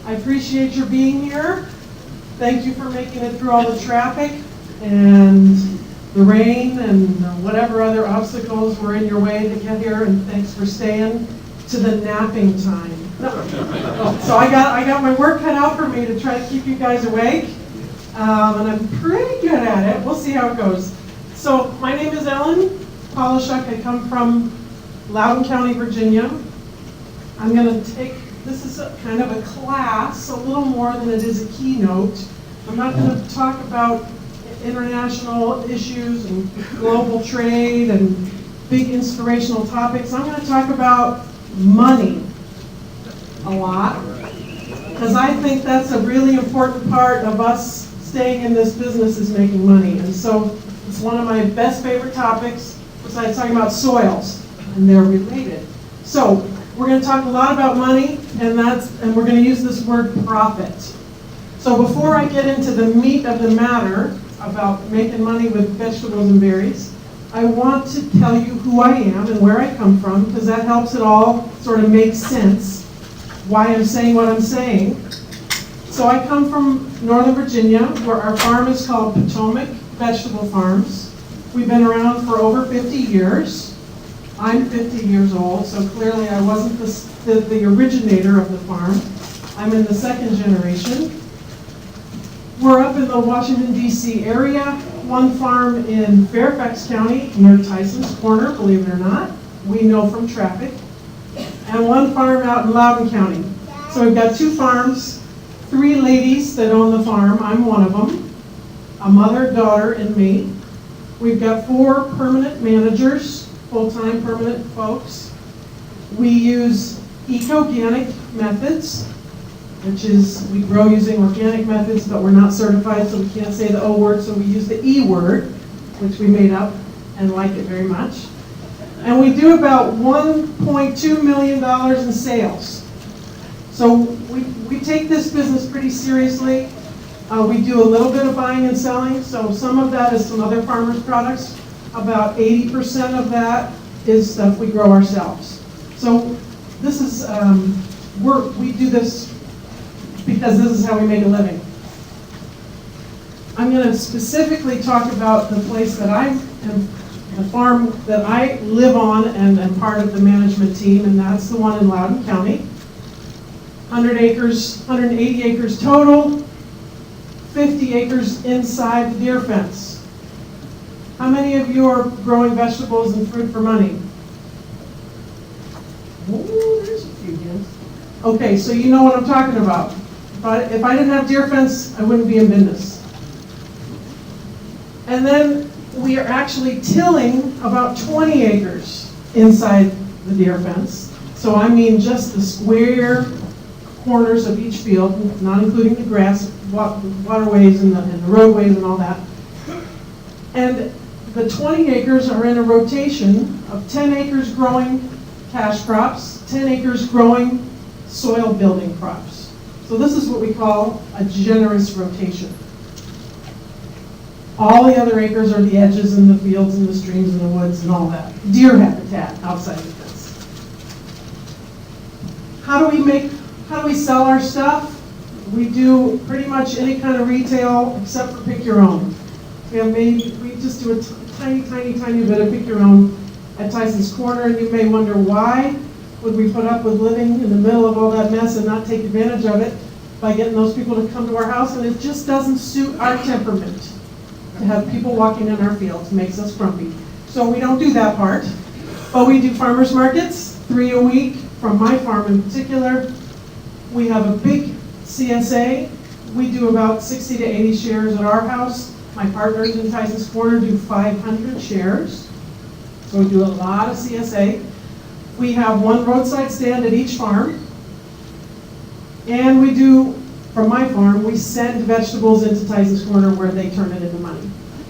I appreciate your being here. Thank you for making it through all the traffic and the rain and whatever other obstacles were in your way to get here, and thanks for staying to the napping time. So I got my work cut out for me to try to keep you guys awake, and I'm pretty good at it. We'll see how it goes. So my name is Ellen Polishuk. I come from Loudoun County, Virginia. I'm going to take, this is kind of a class, a little more than it is a keynote. I'm not going to talk about international issues and global trade and big inspirational topics. I'm going to talk about money a lot, because I think that's a really important part of us staying in this business, is making money. And so it's one of my best favorite topics, besides talking about soils, and they're related. So we're going to talk a lot about money, and we're going to use this word profit. So before I get into the meat of the matter about making money with vegetables and berries, I want to tell you who I am and where I come from, because that helps it all sort of make sense why I'm saying what I'm saying. So I come from Northern Virginia, where our farm is called Potomac Vegetable Farms. We've been around for over 50 years. I'm 50 years old, so clearly I wasn't the originator of the farm. I'm in the second generation. We're up in the Washington, D.C. area, one farm in Fairfax County near Tyson's Corner, believe it or not. We know from traffic. And one farm out in Loudoun County. So we've got two farms, 3 ladies that own the farm. I'm one of them, a mother, daughter, and me. We've got 4 permanent managers, full-time permanent folks. We use eco-organic methods, which is we grow using organic methods, but we're not certified, so we can't say the O word, so we use the E word, which we made up and like it very much. And we do about $1.2 million in sales. So we take this business pretty seriously. We do a little bit of buying and selling, so some of that is some other farmers' products. About 80% of that is stuff we grow ourselves. So this is, we do this because this is how we make a living. I'm going to specifically talk about the place that the farm that I live on and am part of the management team, and that's the one in Loudoun County. 100 acres, 180 acres total, 50 acres inside the deer fence. How many of you are growing vegetables and fruit for money? Oh, there's a few hands. Okay, so you know what I'm talking about. If I didn't have deer fence, I wouldn't be in business. And then we are actually tilling about 20 acres inside the deer fence. So I mean just the square corners of each field, not including the grass, waterways and the roadways and all that. And the 20 acres are in a rotation of 10 acres growing cash crops, 10 acres growing soil building crops. So this is what we call a generous rotation. All the other acres are the edges and the fields and the streams and the woods and all that. Deer habitat outside the fence. How do we sell our stuff? We do pretty much any kind of retail except for pick your own. We just do a tiny bit of pick your own at Tyson's Corner, and you may wonder why would we put up with living in the middle of all that mess and not take advantage of it by getting those people to come to our house, and it just doesn't suit our temperament to have people walking in our fields. It makes us grumpy. So we don't do that part, but we do farmers markets, 3 a week from my farm in particular. We have a big CSA. We do about 60 to 80 shares at our house. My partners in Tyson's Corner do 500 shares. So we do a lot of CSA. We have 1 roadside stand at each farm. And we do, from my farm, we send vegetables into Tyson's Corner where they turn it into money.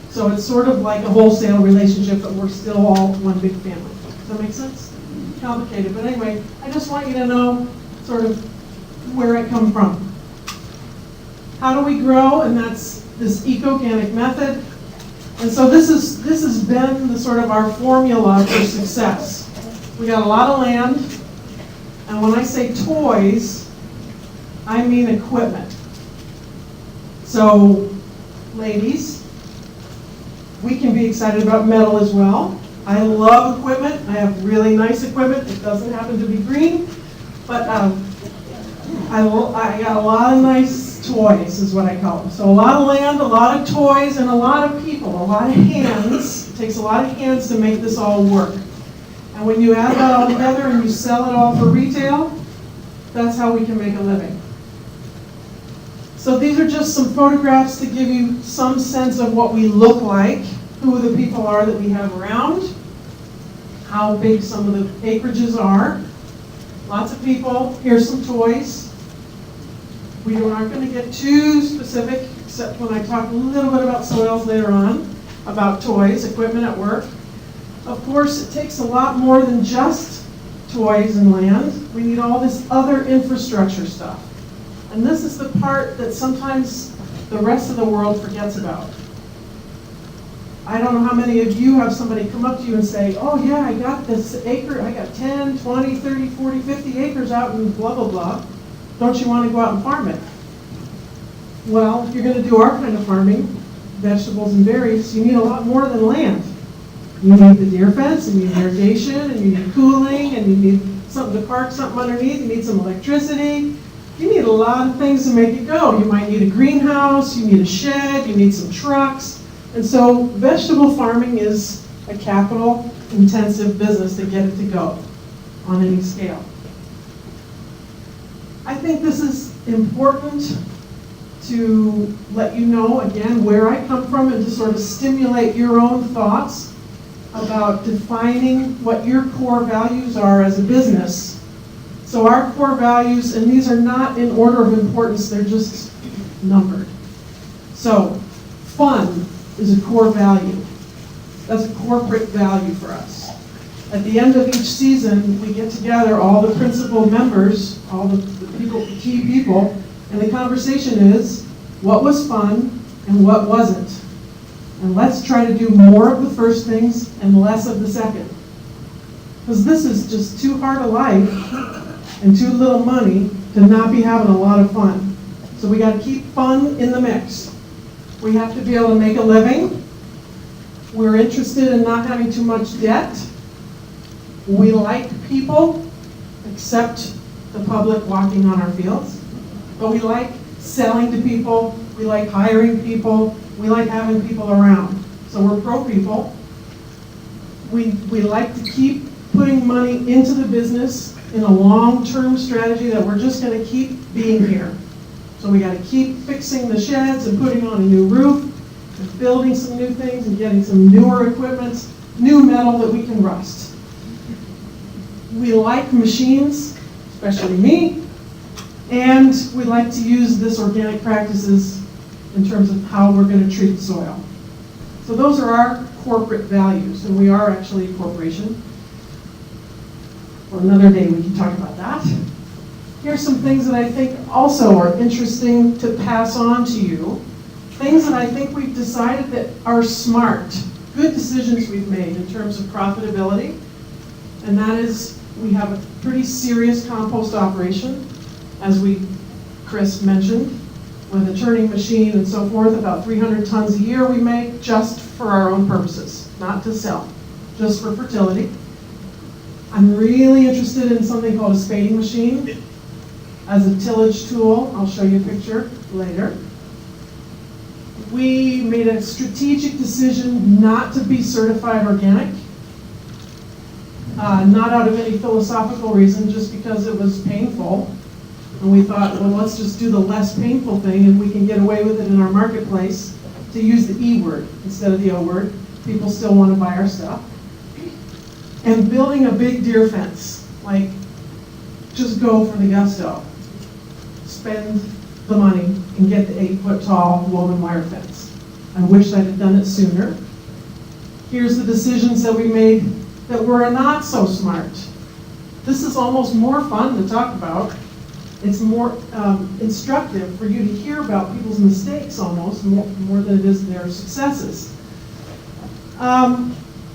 So it's sort of like a wholesale relationship, but we're still all one big family. Does that make sense? Complicated, but anyway, I just want you to know sort of where I come from. How do we grow? And that's this eco-organic method. And so this has been the sort of our formula for success. We got a lot of land, and when I say toys, I mean equipment. So, ladies, we can be excited about metal as well. I love equipment. I have really nice equipment. It doesn't happen to be green, but I got a lot of nice toys, is what I call them. So a lot of land, a lot of toys, and a lot of people, a lot of hands. It takes a lot of hands to make this all work. And when you add that all together and you sell it all for retail, that's how we can make a living. So these are just some photographs to give you some sense of what we look like, who the people are that we have around, how big some of the acreages are. Lots of people. Here's some toys. We aren't going to get too specific, except when I talk a little bit about soils later on, about toys, equipment at work. Of course, it takes a lot more than just toys and land. We need all this other infrastructure stuff. And this is the part that sometimes the rest of the world forgets about. I don't know how many of you have somebody come up to you and say, oh yeah, I got this acre, I got 10, 20, 30, 40, 50 acres out in blah, blah, blah. Don't you want to go out and farm it? Well, if you're going to do our kind of farming, vegetables and berries, you need a lot more than land. You need the deer fence, and you need irrigation, and you need cooling, and you need something to park something underneath, you need some electricity. You need a lot of things to make it go. You might need a greenhouse, you need a shed, you need some trucks. And so vegetable farming is a capital-intensive business to get it to go on any scale. I think this is important to let you know, again, where I come from and to sort of stimulate your own thoughts about defining what your core values are as a business. So our core values, and these are not in order of importance, they're just numbered. So fun is a core value. That's a corporate value for us. At the end of each season, we get together, all the principal members, all the people, the key people, and the conversation is, what was fun and what wasn't? And let's try to do more of the first things and less of the second. Because this is just too hard a life and too little money to not be having a lot of fun. So we got to keep fun in the mix. We have to be able to make a living. We're interested in not having too much debt. We like people, except the public walking on our fields. But we like selling to people. We like hiring people. We like having people around. So we're pro-people. We like to keep putting money into the business in a long-term strategy that we're just going to keep being here. So we got to keep fixing the sheds and putting on a new roof and building some new things and getting some newer equipment, new metal that we can rust. We like machines, especially me, and we like to use this organic practices in terms of how we're going to treat the soil. So those are our corporate values, and we are actually a corporation. Well, another day we can talk about that. Here's some things that I think also are interesting to pass on to you. Things that I think we've decided that are smart, good decisions we've made in terms of profitability. And that is, we have a pretty serious compost operation, as Chris mentioned, with a turning machine and so forth. About 300 tons a year we make just for our own purposes, not to sell, just for fertility. I'm really interested in something called a spading machine as a tillage tool. I'll show you a picture later. We made a strategic decision not to be certified organic, not out of any philosophical reason, just because it was painful. And we thought, well, let's just do the less painful thing and we can get away with it in our marketplace to use the E word instead of the O word. People still want to buy our stuff. And building a big deer fence, like, just go for the gusto. Spend the money and get the 8-foot tall woven wire fence. I wish I'd have done it sooner. Here's the decisions that we made that were not so smart. This is almost more fun to talk about. It's more instructive for you to hear about people's mistakes almost, more than it is their successes.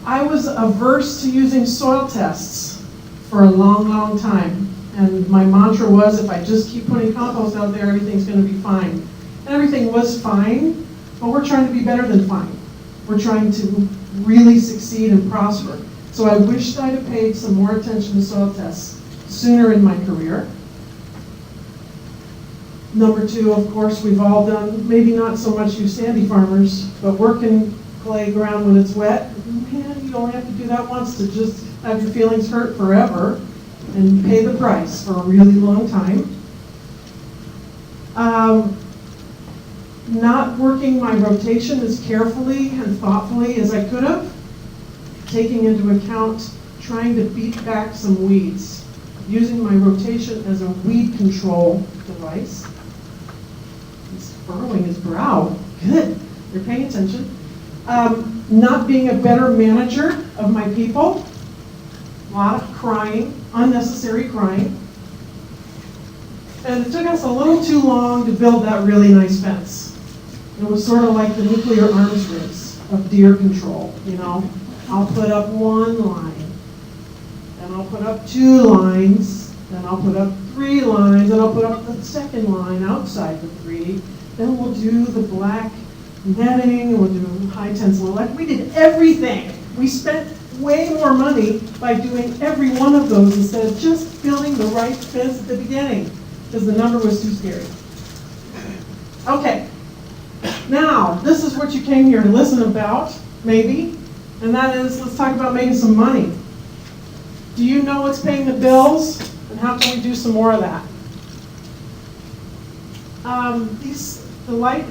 I was averse to using soil tests for a long, long time. And my mantra was, if I just keep putting compost out there, everything's going to be fine. And everything was fine, but we're trying to be better than fine. We're trying to really succeed and prosper. So I wished I'd have paid some more attention to soil tests sooner in my career. Number two, of course, we've all done, maybe not so much you sandy farmers, but working clay ground when it's wet. Man, you only have to do that once to just have your feelings hurt forever and pay the price for a really long time. Not working my rotation as carefully and thoughtfully as I could have, taking into account trying to beat back some weeds, using my rotation as a weed control device. He's furrowing his brow. Good, you're paying attention. Not being a better manager of my people. A lot of crying, unnecessary crying. And it took us a little too long to build that really nice fence. It was sort of like the nuclear arms race of deer control, you know. I'll put up one line, then I'll put up 2 lines, then I'll put up 3 lines, and I'll put up the second line outside the 3. Then we'll do the black netting, and we'll do high tensile electric. We did everything. We spent way more money by doing every one of those instead of just building the right fence at the beginning, because the number was too scary. Okay, now this is what you came here to listen about, maybe, and that is, let's talk about making some money. Do you know what's paying the bills, and how can we do some more of that? The light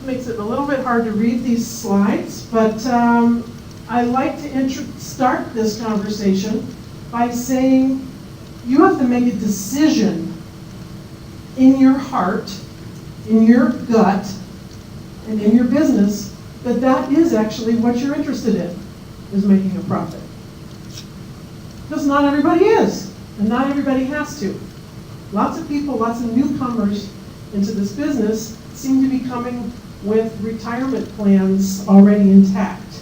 makes it a little bit hard to read these slides, but I like to start this conversation by saying you have to make a decision in your heart, in your gut, and in your business that that is actually what you're interested in, is making a profit. Because not everybody is, and not everybody has to. Lots of people, lots of newcomers into this business seem to be coming with retirement plans already intact.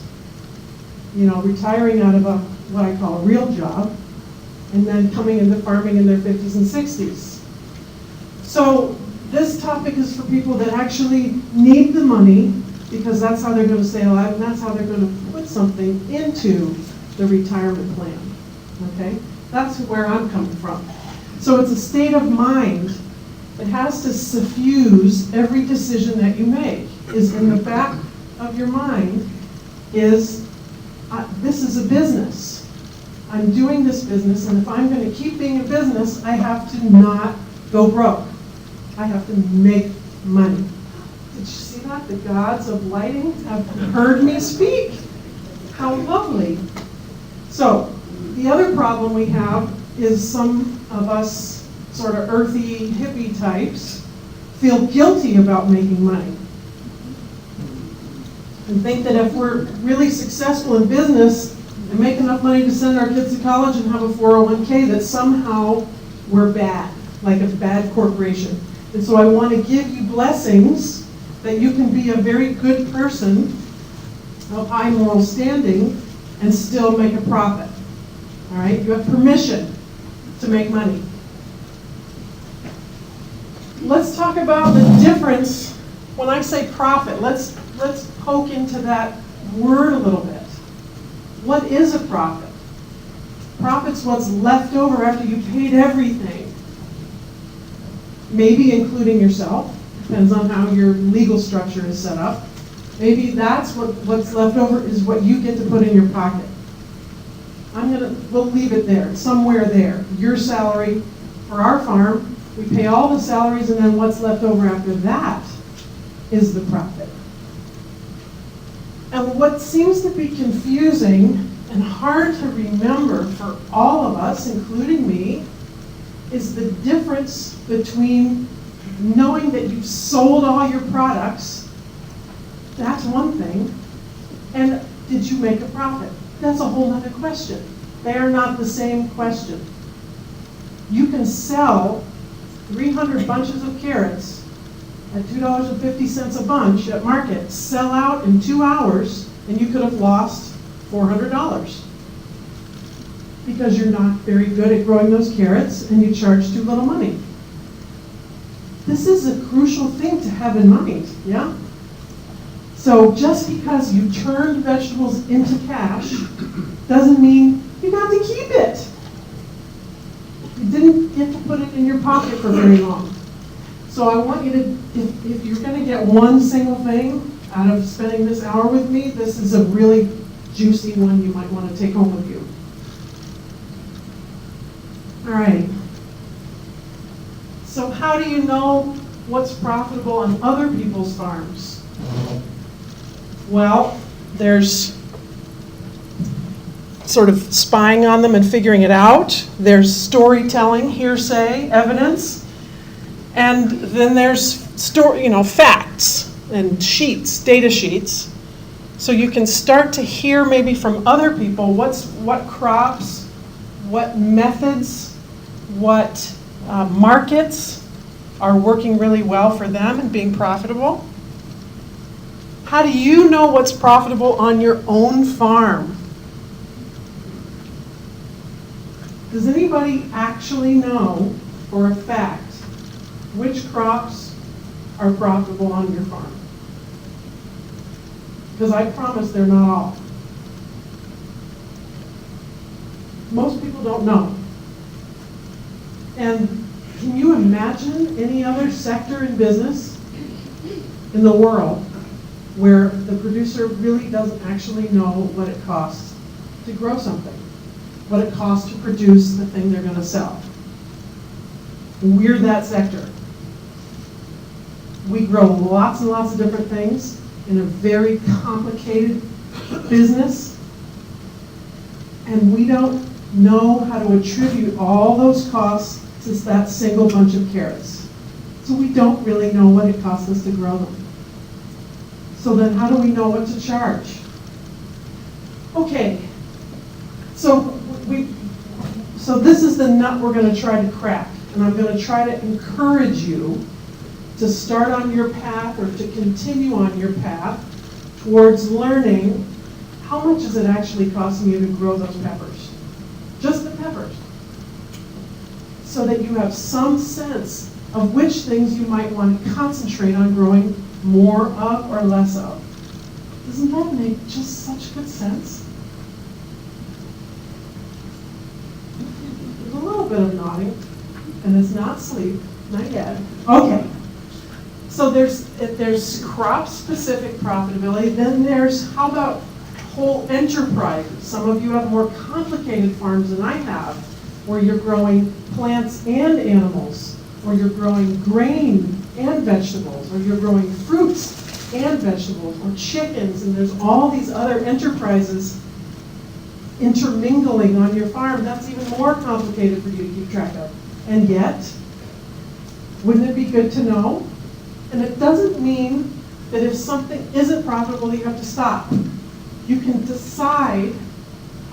You know, retiring out of what I call a real job, and then coming into farming in their 50s and 60s. So this topic is for people that actually need the money, because that's how they're going to stay alive, and that's how they're going to put something into the retirement plan. Okay? That's where I'm coming from. So it's a state of mind that has to suffuse every decision that you make. Is in the back of your mind is, this is a business. I'm doing this business, and if I'm going to keep being a business, I have to not go broke. I have to make money. Did you see that? The gods of lighting have heard me speak. How lovely. So, the other problem we have is some of us sort of earthy hippie types feel guilty about making money. And think that if we're really successful in business and make enough money to send our kids to college and have a 401k, that somehow we're bad, like a bad corporation. And so I want to give you blessings that you can be a very good person of high moral standing and still make a profit. All right? You have permission to make money. Let's talk about the difference. When I say profit, let's poke into that word a little bit. What is a profit? Profit's what's left over after you paid everything. Maybe including yourself. Depends on how your legal structure is set up. Maybe that's what's left over is what you get to put in your pocket. We'll leave it there, somewhere there. Your salary for our farm, we pay all the salaries, and then what's left over after that is the profit. And what seems to be confusing and hard to remember for all of us, including me, is the difference between knowing that you've sold all your products, that's one thing, and did you make a profit? That's a whole other question. They are not the same question. You can sell 300 bunches of carrots at $2.50 a bunch at market, sell out in 2 hours, and you could have lost $400. because you're not very good at growing those carrots and you charge too little money. This is a crucial thing to have in mind, yeah? So just because you turned vegetables into cash doesn't mean you got to keep it. You didn't get to put it in your pocket for very long. So I want you to, if you're going to get one single thing out of spending this hour with me, this is a really juicy one you might want to take home with you. All right. So how do you know what's profitable on other people's farms? Well, there's sort of spying on them and figuring it out. There's storytelling, hearsay, evidence. And then there's facts and sheets, data sheets. So you can start to hear maybe from other people what crops, what methods, what markets are working really well for them and being profitable. How do you know what's profitable on your own farm? Does anybody actually know for a fact which crops are profitable on your farm? Because I promise they're not all. Most people don't know. And can you imagine any other sector in business in the world where the producer really doesn't actually know what it costs to grow something, what it costs to produce the thing they're going to sell? We're that sector. We grow lots and lots of different things in a very complicated business, and we don't know how to attribute all those costs to that single bunch of carrots. So we don't really know what it costs us to grow them. So then how do we know what to charge? Okay, so this is the nut we're going to try to crack, and I'm going to try to encourage you to start on your path or to continue on your path towards learning how much is it actually costing you to grow those peppers. Just the peppers. So that you have some sense of which things you might want to concentrate on growing more of or less of. Doesn't that make just such good sense? There's a little bit of nodding, and it's not sleep, not yet. Okay. So there's crop-specific profitability. Then there's, how about whole enterprises? Some of you have more complicated farms than I have, where you're growing plants and animals, or you're growing grain and vegetables, or you're growing fruits and vegetables, or chickens, and there's all these other enterprises intermingling on your farm. That's even more complicated for you to keep track of. And yet, wouldn't it be good to know? And it doesn't mean that if something isn't profitable, you have to stop. You can decide,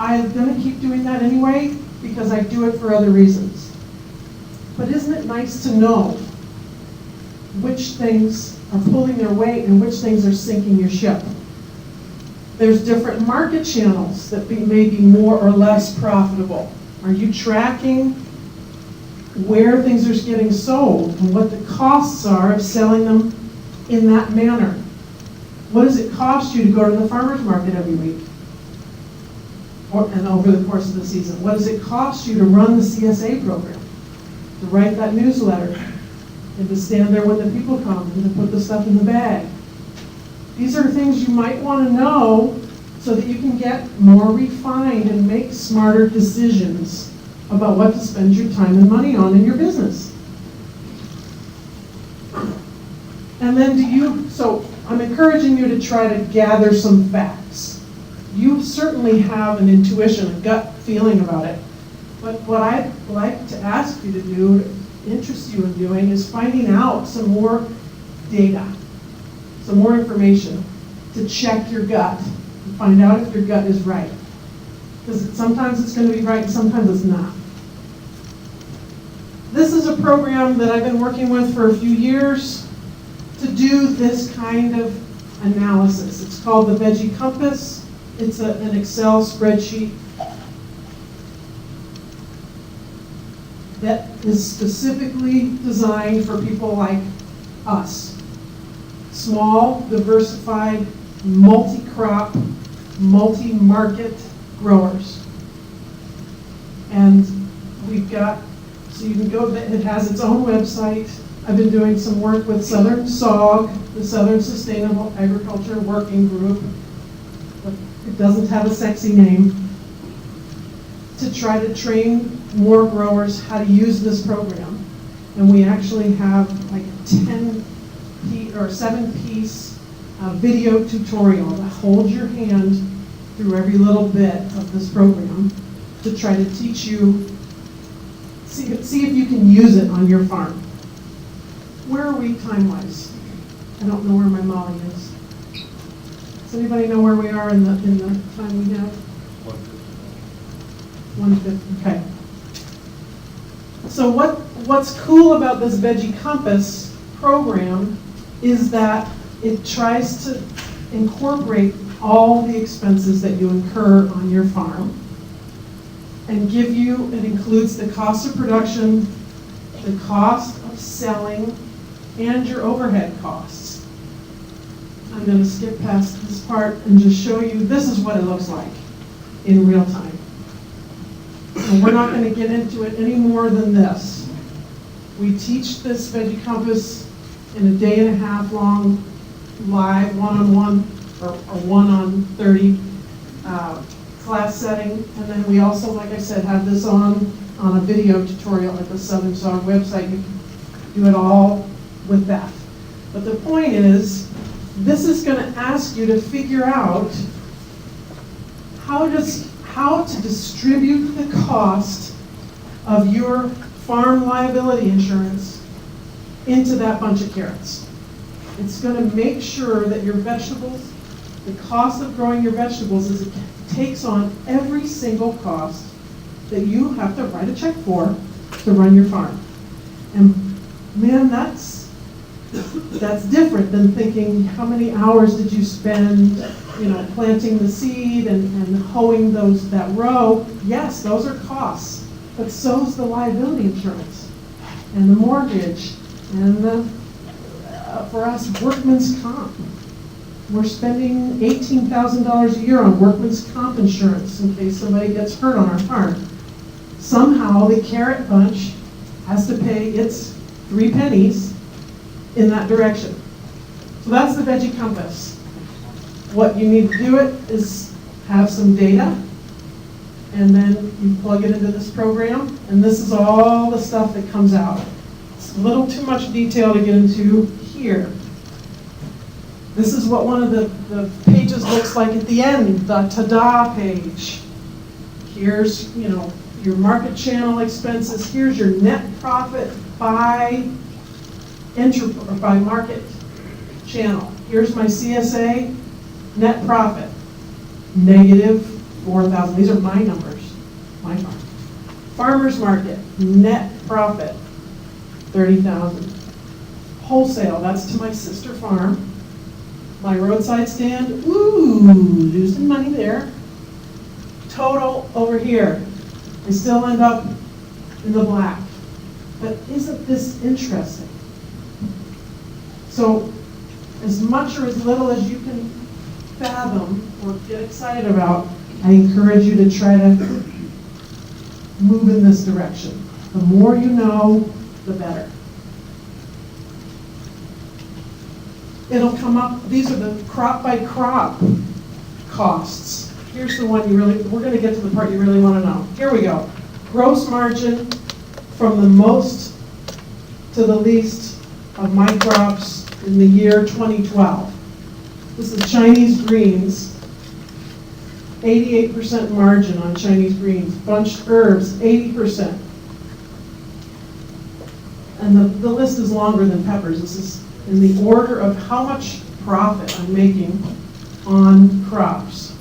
I'm going to keep doing that anyway because I do it for other reasons. But isn't it nice to know which things are pulling their weight and which things are sinking your ship? There's different market channels that may be more or less profitable. Are you tracking where things are getting sold and what the costs are of selling them in that manner? What does it cost you to go to the farmer's market every week? And over the course of the season? What does it cost you to run the CSA program? To write that newsletter? And to stand there when the people come and to put the stuff in the bag? These are things you might want to know so that you can get more refined and make smarter decisions about what to spend your time and money on in your business. And then so I'm encouraging you to try to gather some facts. You certainly have an intuition, a gut feeling about it. But what I'd like to ask you to do, interest you in doing, is finding out some more data, some more information to check your gut and find out if your gut is right. Because sometimes it's going to be right and sometimes it's not. This is a program that I've been working with for a few years to do this kind of analysis. It's called the Veggie Compass. It's an Excel spreadsheet. that is specifically designed for people like us. Small, diversified, multi-crop, multi-market growers. And we've got, so you can go, it has its own website. I've been doing some work with Southern SAWG, the Southern Sustainable Agriculture Working Group. It doesn't have a sexy name. To try to train more growers how to use this program. And we actually have like a 7-piece video tutorial that holds your hand through every little bit of this program to try to teach you, see if you can use it on your farm. Where are we time-wise? I don't know where my Molly is. Does anybody know where we are in the time we have? 1:50, okay. So what's cool about this Veggie Compass program is that it tries to incorporate all the expenses that you incur on your farm and give you, it includes the cost of production, the cost of selling, and your overhead costs. I'm going to skip past this part and just show you, this is what it looks like in real time. And we're not going to get into it any more than this. We teach this Veggie Compass in a 1.5 day long live one-on-one or 1-on-30 class setting. And then we also, like I said, have this on a video tutorial at the Southern SAWG website. You can do it all with that. But the point is, this is going to ask you to figure out how to distribute the cost of your farm liability insurance into that bunch of carrots. It's going to make sure that your vegetables, the cost of growing your vegetables is it takes on every single cost that you have to write a check for to run your farm. And man, that's different than thinking how many hours did you spend, planting the seed and hoeing that row. Yes, those are costs, but so's the liability insurance and the mortgage and the for us workman's comp. We're spending $18,000 a year on workman's comp insurance in case somebody gets hurt on our farm. Somehow the carrot bunch has to pay its 3 pennies in that direction. So that's the Veggie Compass. What you need to do it is have some data, and then you plug it into this program, and this is all the stuff that comes out. It's a little too much detail to get into here. This is what one of the pages looks like at the end, the ta-da page. Here's, your market channel expenses. Here's your net profit by market channel. Here's my CSA net profit, -4,000. These are my numbers, my farm. Farmer's market, net profit, 30,000. Wholesale, that's to my sister farm. My roadside stand, ooh, losing money there. Total over here, I still end up in the black. But isn't this interesting? So, as much or as little as you can fathom or get excited about, I encourage you to try to move in this direction. The more you know, the better. It'll come up, these are the crop by crop costs. Here's the one we're going to get to the part you really want to know. Here we go. Gross margin from the most to the least of my crops in the year 2012. This is Chinese greens, 88% margin on Chinese greens. Bunched herbs, 80%. And the list is longer than peppers. This is in the order of how much profit I'm making on crops.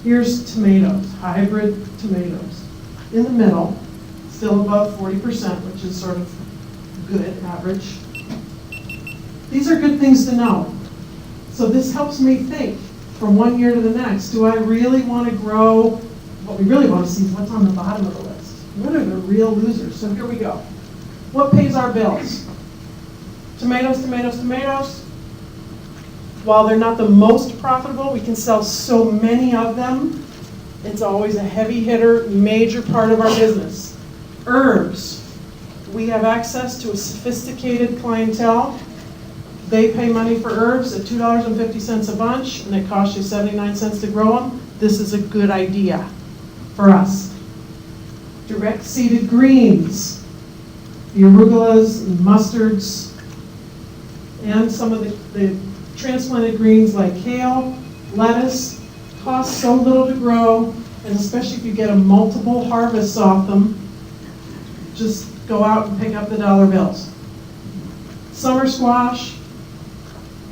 Here's tomatoes, hybrid tomatoes. In the middle, still above 40%, which is sort of good, average. These are good things to know. So this helps me think from one year to the next. Do I really want to grow? What we really want to see is what's on the bottom of the list. What are the real losers? So here we go. What pays our bills? Tomatoes, tomatoes, tomatoes. While they're not the most profitable, we can sell so many of them. It's always a heavy hitter, major part of our business. Herbs. We have access to a sophisticated clientele. They pay money for herbs at $2.50 a bunch, and it costs you 79 cents to grow them. This is a good idea for us. Direct seeded greens, the arugulas and mustards, and some of the transplanted greens like kale, lettuce, cost so little to grow, and especially if you get a multiple harvests off them, just go out and pick up the dollar bills. Summer squash,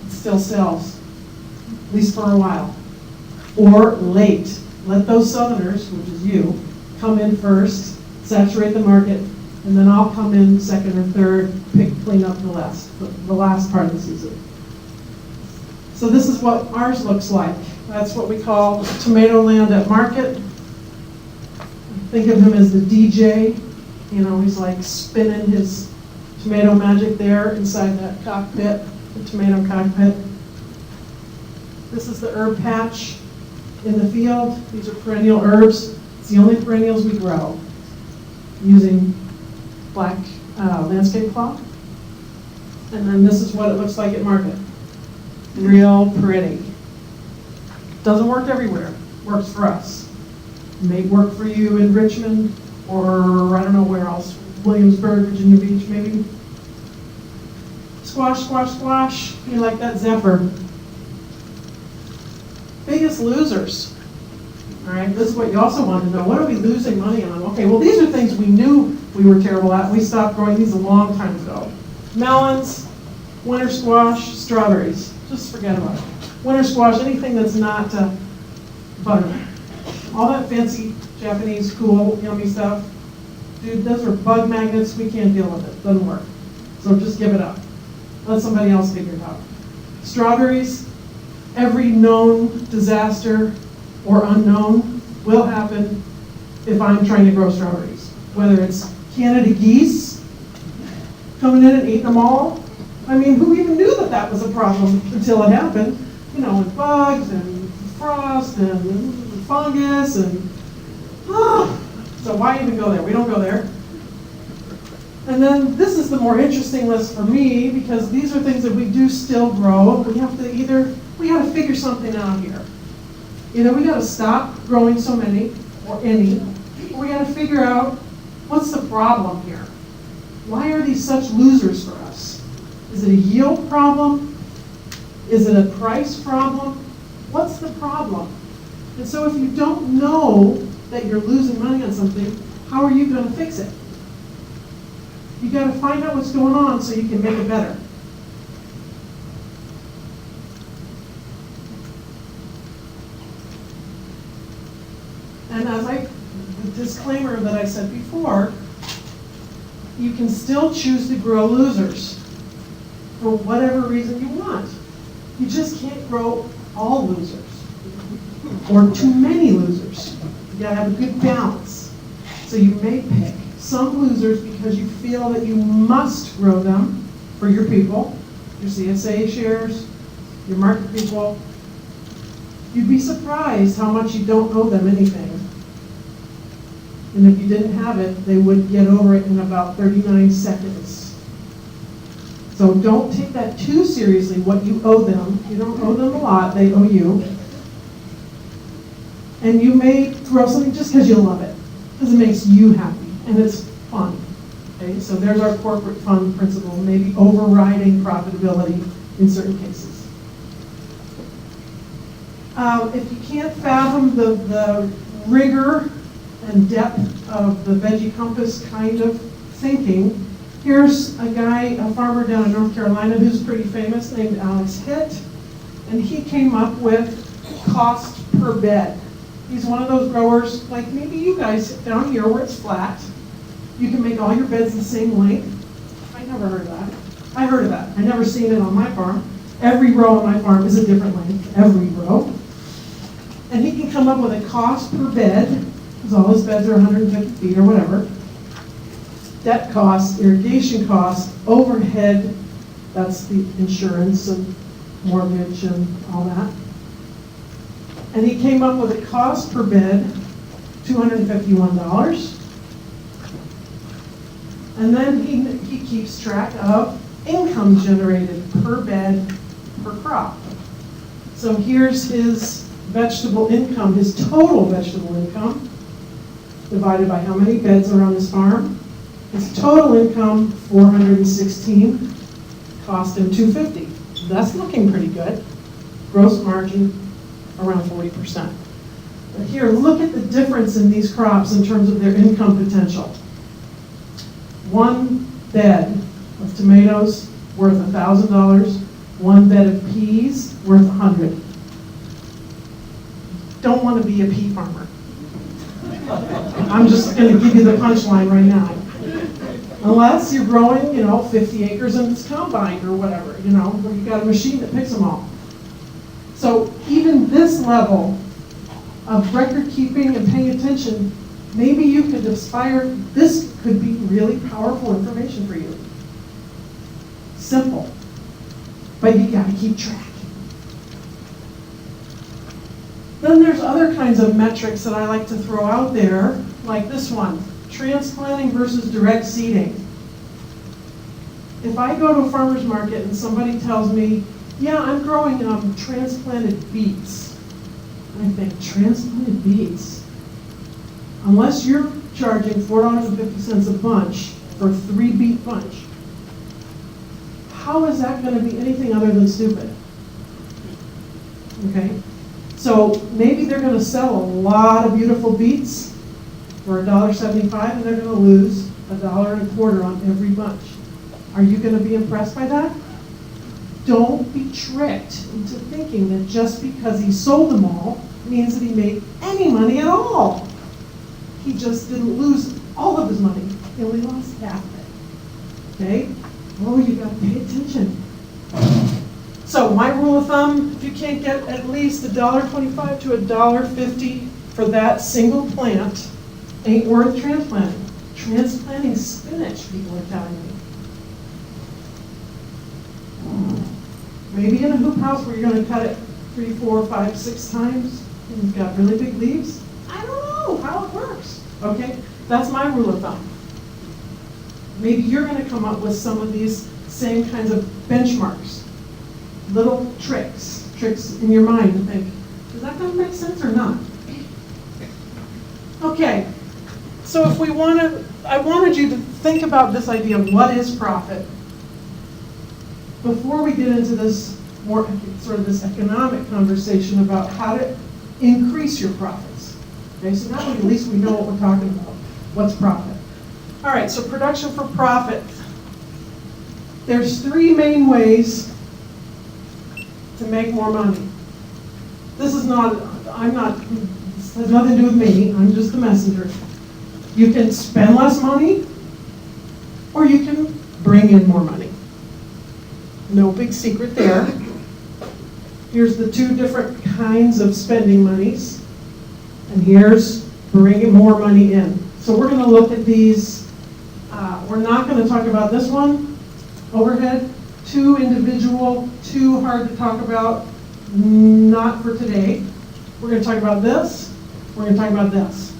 it still sells, at least for a while. Or late. Let those southerners, which is you, come in first, saturate the market, and then I'll come in second or third, clean up the last part of the season. So this is what ours looks like. That's what we call tomato land at market. Think of him as the DJ. You know, he's like spinning his tomato magic there inside that cockpit, the tomato cockpit. This is the herb patch in the field. These are perennial herbs. It's the only perennials we grow using black landscape cloth. And then this is what it looks like at market. Real pretty. Doesn't work everywhere. Works for us. May work for you in Richmond or I don't know where else. Williamsburg, Virginia Beach, maybe. Squash, squash, squash. You like that zephyr. Biggest losers. All right, this is what you also want to know. What are we losing money on? Okay, well, these are things we knew we were terrible at. We stopped growing these a long time ago. Melons, winter squash, strawberries. Just forget about it. Winter squash, anything that's not butter. All that fancy Japanese, cool, yummy stuff. Dude, those are bug magnets. We can't deal with it. Doesn't work. So just give it up. Let somebody else figure it out. Strawberries, every known disaster or unknown will happen if I'm trying to grow strawberries. Whether it's Canada geese coming in and eating them all. I mean, who even knew that that was a problem until it happened? You know, with bugs and frost and fungus and, so why even go there? We don't go there. And then this is the more interesting list for me because these are things that we do still grow. We have to we got to figure something out here. Either we got to stop growing so many or any, or we got to figure out what's the problem here. Why are these such losers for us? Is it a yield problem? Is it a price problem? What's the problem? And so if you don't know that you're losing money on something, how are you going to fix it? You got to find out what's going on so you can make it better. And as the disclaimer that I said before, you can still choose to grow losers for whatever reason you want. You just can't grow all losers or too many losers. You gotta have a good balance. So you may pick some losers because you feel that you must grow them for your people, your CSA shares, your market people. You'd be surprised how much you don't owe them anything. And if you didn't have it, they would get over it in about 39 seconds. So don't take that too seriously, what you owe them. You don't owe them a lot, they owe you. And you may throw something just because you love it, because it makes you happy, and it's fun. Okay? So there's our corporate fund principle, maybe overriding profitability in certain cases. If you can't fathom the rigor and depth of the Veggie Compass kind of thinking, here's a guy, a farmer down in North Carolina who's pretty famous named Alex Hitt, and he came up with cost per bed. He's one of those growers, like maybe you guys down here where it's flat. You can make all your beds the same length. I never heard of that. I heard of that. I never seen it on my farm. Every row on my farm is a different length, every row. And he can come up with a cost per bed, because all his beds are 150 feet or whatever. debt costs, irrigation costs, overhead, that's the insurance and mortgage and all that. And he came up with a cost per bed, $251. And then he keeps track of income generated per bed, per crop. So here's his vegetable income, his total vegetable income, divided by how many beds are on his farm. His total income, 416, cost him 250. That's looking pretty good. Gross margin, around 40%. But here, look at the difference in these crops in terms of their income potential. One bed of tomatoes worth $1,000. One bed of peas worth $100. Don't want to be a pea farmer. I'm just going to give you the punchline right now. Unless you're growing, 50 acres in this combine or whatever, where you got a machine that picks them all. So even this level of record keeping and paying attention, maybe you could aspire, this could be really powerful information for you. Simple, but you got to keep track. Then there's other kinds of metrics that I like to throw out there, like this one, transplanting versus direct seeding. If I go to a farmer's market and somebody tells me, yeah, I'm growing transplanted beets, I think, transplanted beets? Unless you're charging $4.50 a bunch for a 3-beet bunch, how is that going to be anything other than stupid? Okay? So maybe they're going to sell a lot of beautiful beets for $1.75 and they're going to lose $1.25 on every bunch. Are you going to be impressed by that? Don't be tricked into thinking that just because he sold them all means that he made any money at all. He just didn't lose all of his money. He only lost half of it. Okay? Oh, you got to pay attention. So my rule of thumb, if you can't get at least $1.25 to $1.50 for that single plant, ain't worth transplanting. Transplanting spinach, people are telling me. Maybe in a hoop house where you're going to cut it 3, 4, 5, 6 times and you've got really big leaves. I don't know how it works. Okay? That's my rule of thumb. Maybe you're going to come up with some of these same kinds of benchmarks. Little tricks in your mind to think, is that going to make sense or not? Okay, so if I wanted you to think about this idea of what is profit before we get into this more sort of this economic conversation about how to increase your profits. Okay, so now at least we know what we're talking about. What's profit? All right, so production for profit. There's 3 main ways to make more money. This has nothing to do with me, I'm just the messenger. You can spend less money, or you can bring in more money. No big secret there. Here's the 2 different kinds of spending monies, and here's bringing more money in. So we're going to look at these. We're not going to talk about this one, overhead. Too individual, too hard to talk about, not for today. We're going to talk about this. We're going to talk about this.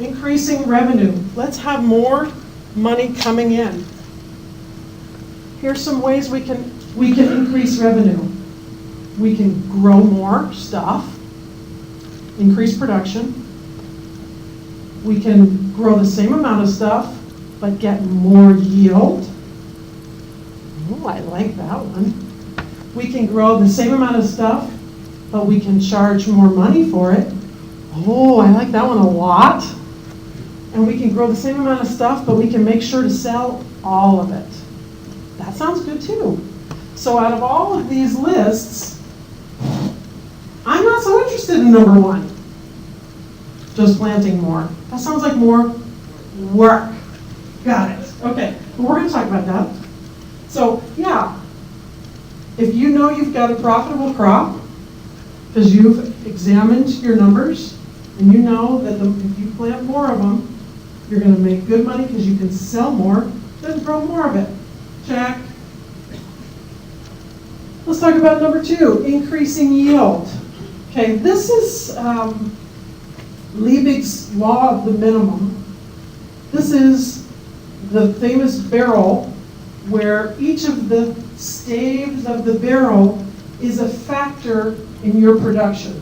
Increasing revenue. Let's have more money coming in. Here's some ways we can increase revenue. We can grow more stuff, increase production. We can grow the same amount of stuff, but get more yield. Oh, I like that one. We can grow the same amount of stuff, but we can charge more money for it. Oh, I like that one a lot. And we can grow the same amount of stuff, but we can make sure to sell all of it. That sounds good too. So out of all of these lists, I'm not so interested in number 1. Just planting more. That sounds like more work. Got it. Okay, but we're going to talk about that. So, yeah, if you know you've got a profitable crop, because you've examined your numbers, and you know that if you plant more of them, You're going to make good money because you can sell more, then grow more of it. Check. Let's talk about number 2, increasing yield. Okay, this is Liebig's law of the minimum. This is the famous barrel where each of the staves of the barrel is a factor in your production.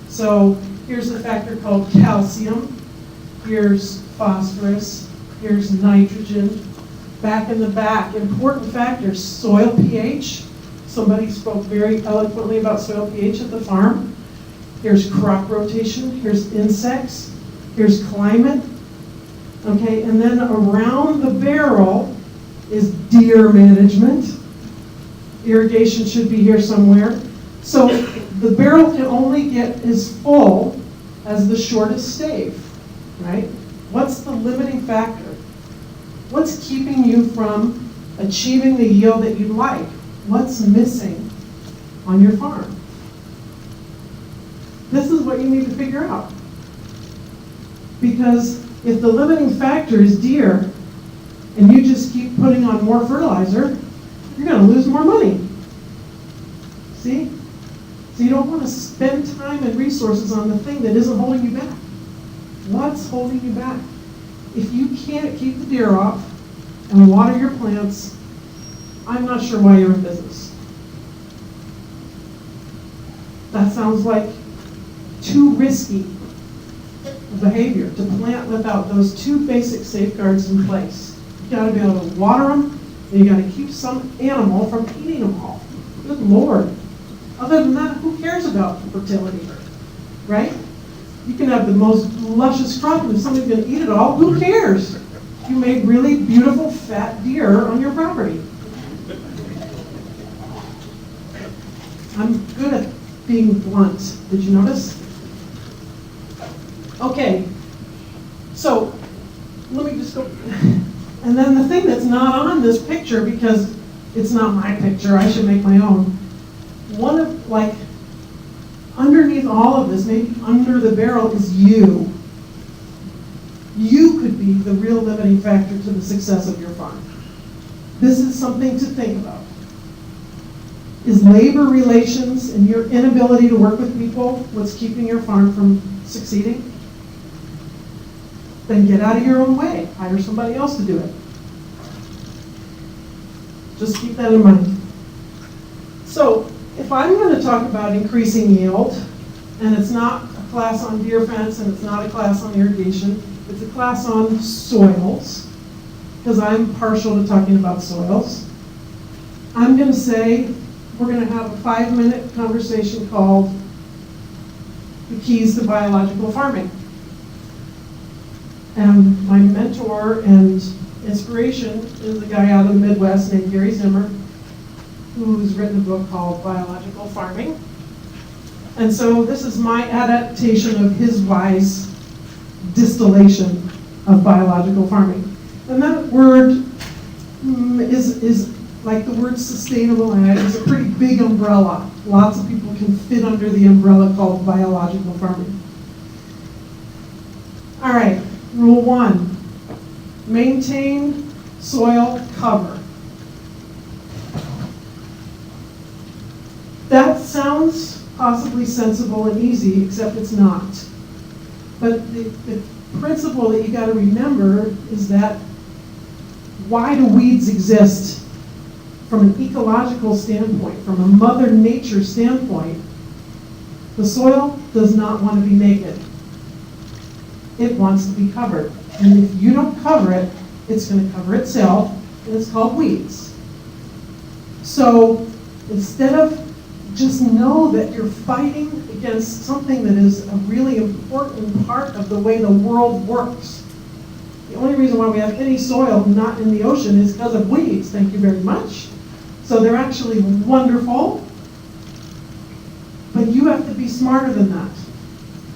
So here's a factor called calcium, here's phosphorus, here's nitrogen. Back in the back, important factors, soil pH. Somebody spoke very eloquently about soil pH at the farm. Here's crop rotation, here's insects, here's climate. Okay, and then around the barrel is deer management. Irrigation should be here somewhere. So the barrel can only get as full as the shortest stave, right? What's the limiting factor? What's keeping you from achieving the yield that you'd like? What's missing on your farm? This is what you need to figure out. Because if the limiting factor is deer, and you just keep putting on more fertilizer, you're going to lose more money. See? So you don't want to spend time and resources on the thing that isn't holding you back. What's holding you back? If you can't keep the deer off and water your plants, I'm not sure why you're in business. That sounds like too risky behavior to plant without those 2 basic safeguards in place. You got to be able to water them, and you got to keep some animal from eating them all. Good Lord. Other than that, who cares about fertility, right? You can have the most luscious crop, and if somebody's going to eat it all, who cares? You made really beautiful fat deer on your property. I'm good at being blunt. Did you notice? Okay, so let me just go. And then the thing that's not on this picture, because it's not my picture, I should make my own. One of, like, underneath all of this, maybe under the barrel, is you. You could be the real limiting factor to the success of your farm. This is something to think about. Is labor relations and your inability to work with people what's keeping your farm from succeeding? Then get out of your own way. Hire somebody else to do it. Just keep that in mind. So, if I'm going to talk about increasing yield, and it's not a class on deer fence and it's not a class on irrigation, it's a class on soils, because I'm partial to talking about soils, I'm going to say we're going to have a 5-minute conversation called The Keys to Biological Farming. And my mentor and inspiration is a guy out of the Midwest named Gary Zimmer, who's written a book called Biological Farming. And so this is my adaptation of his wise distillation of biological farming. And that word is like the word sustainable ag is a pretty big umbrella. Lots of people can fit under the umbrella called biological farming. All right, rule 1, maintain soil cover. That sounds possibly sensible and easy, except it's not. But the principle that you got to remember is that why do weeds exist? From an ecological standpoint, from a Mother Nature standpoint, the soil does not want to be naked. It wants to be covered. And if you don't cover it, it's going to cover itself, and it's called weeds. So instead of just know that you're fighting against something that is a really important part of the way the world works. The only reason why we have any soil not in the ocean is because of weeds. Thank you very much. So they're actually wonderful, but you have to be smarter than that.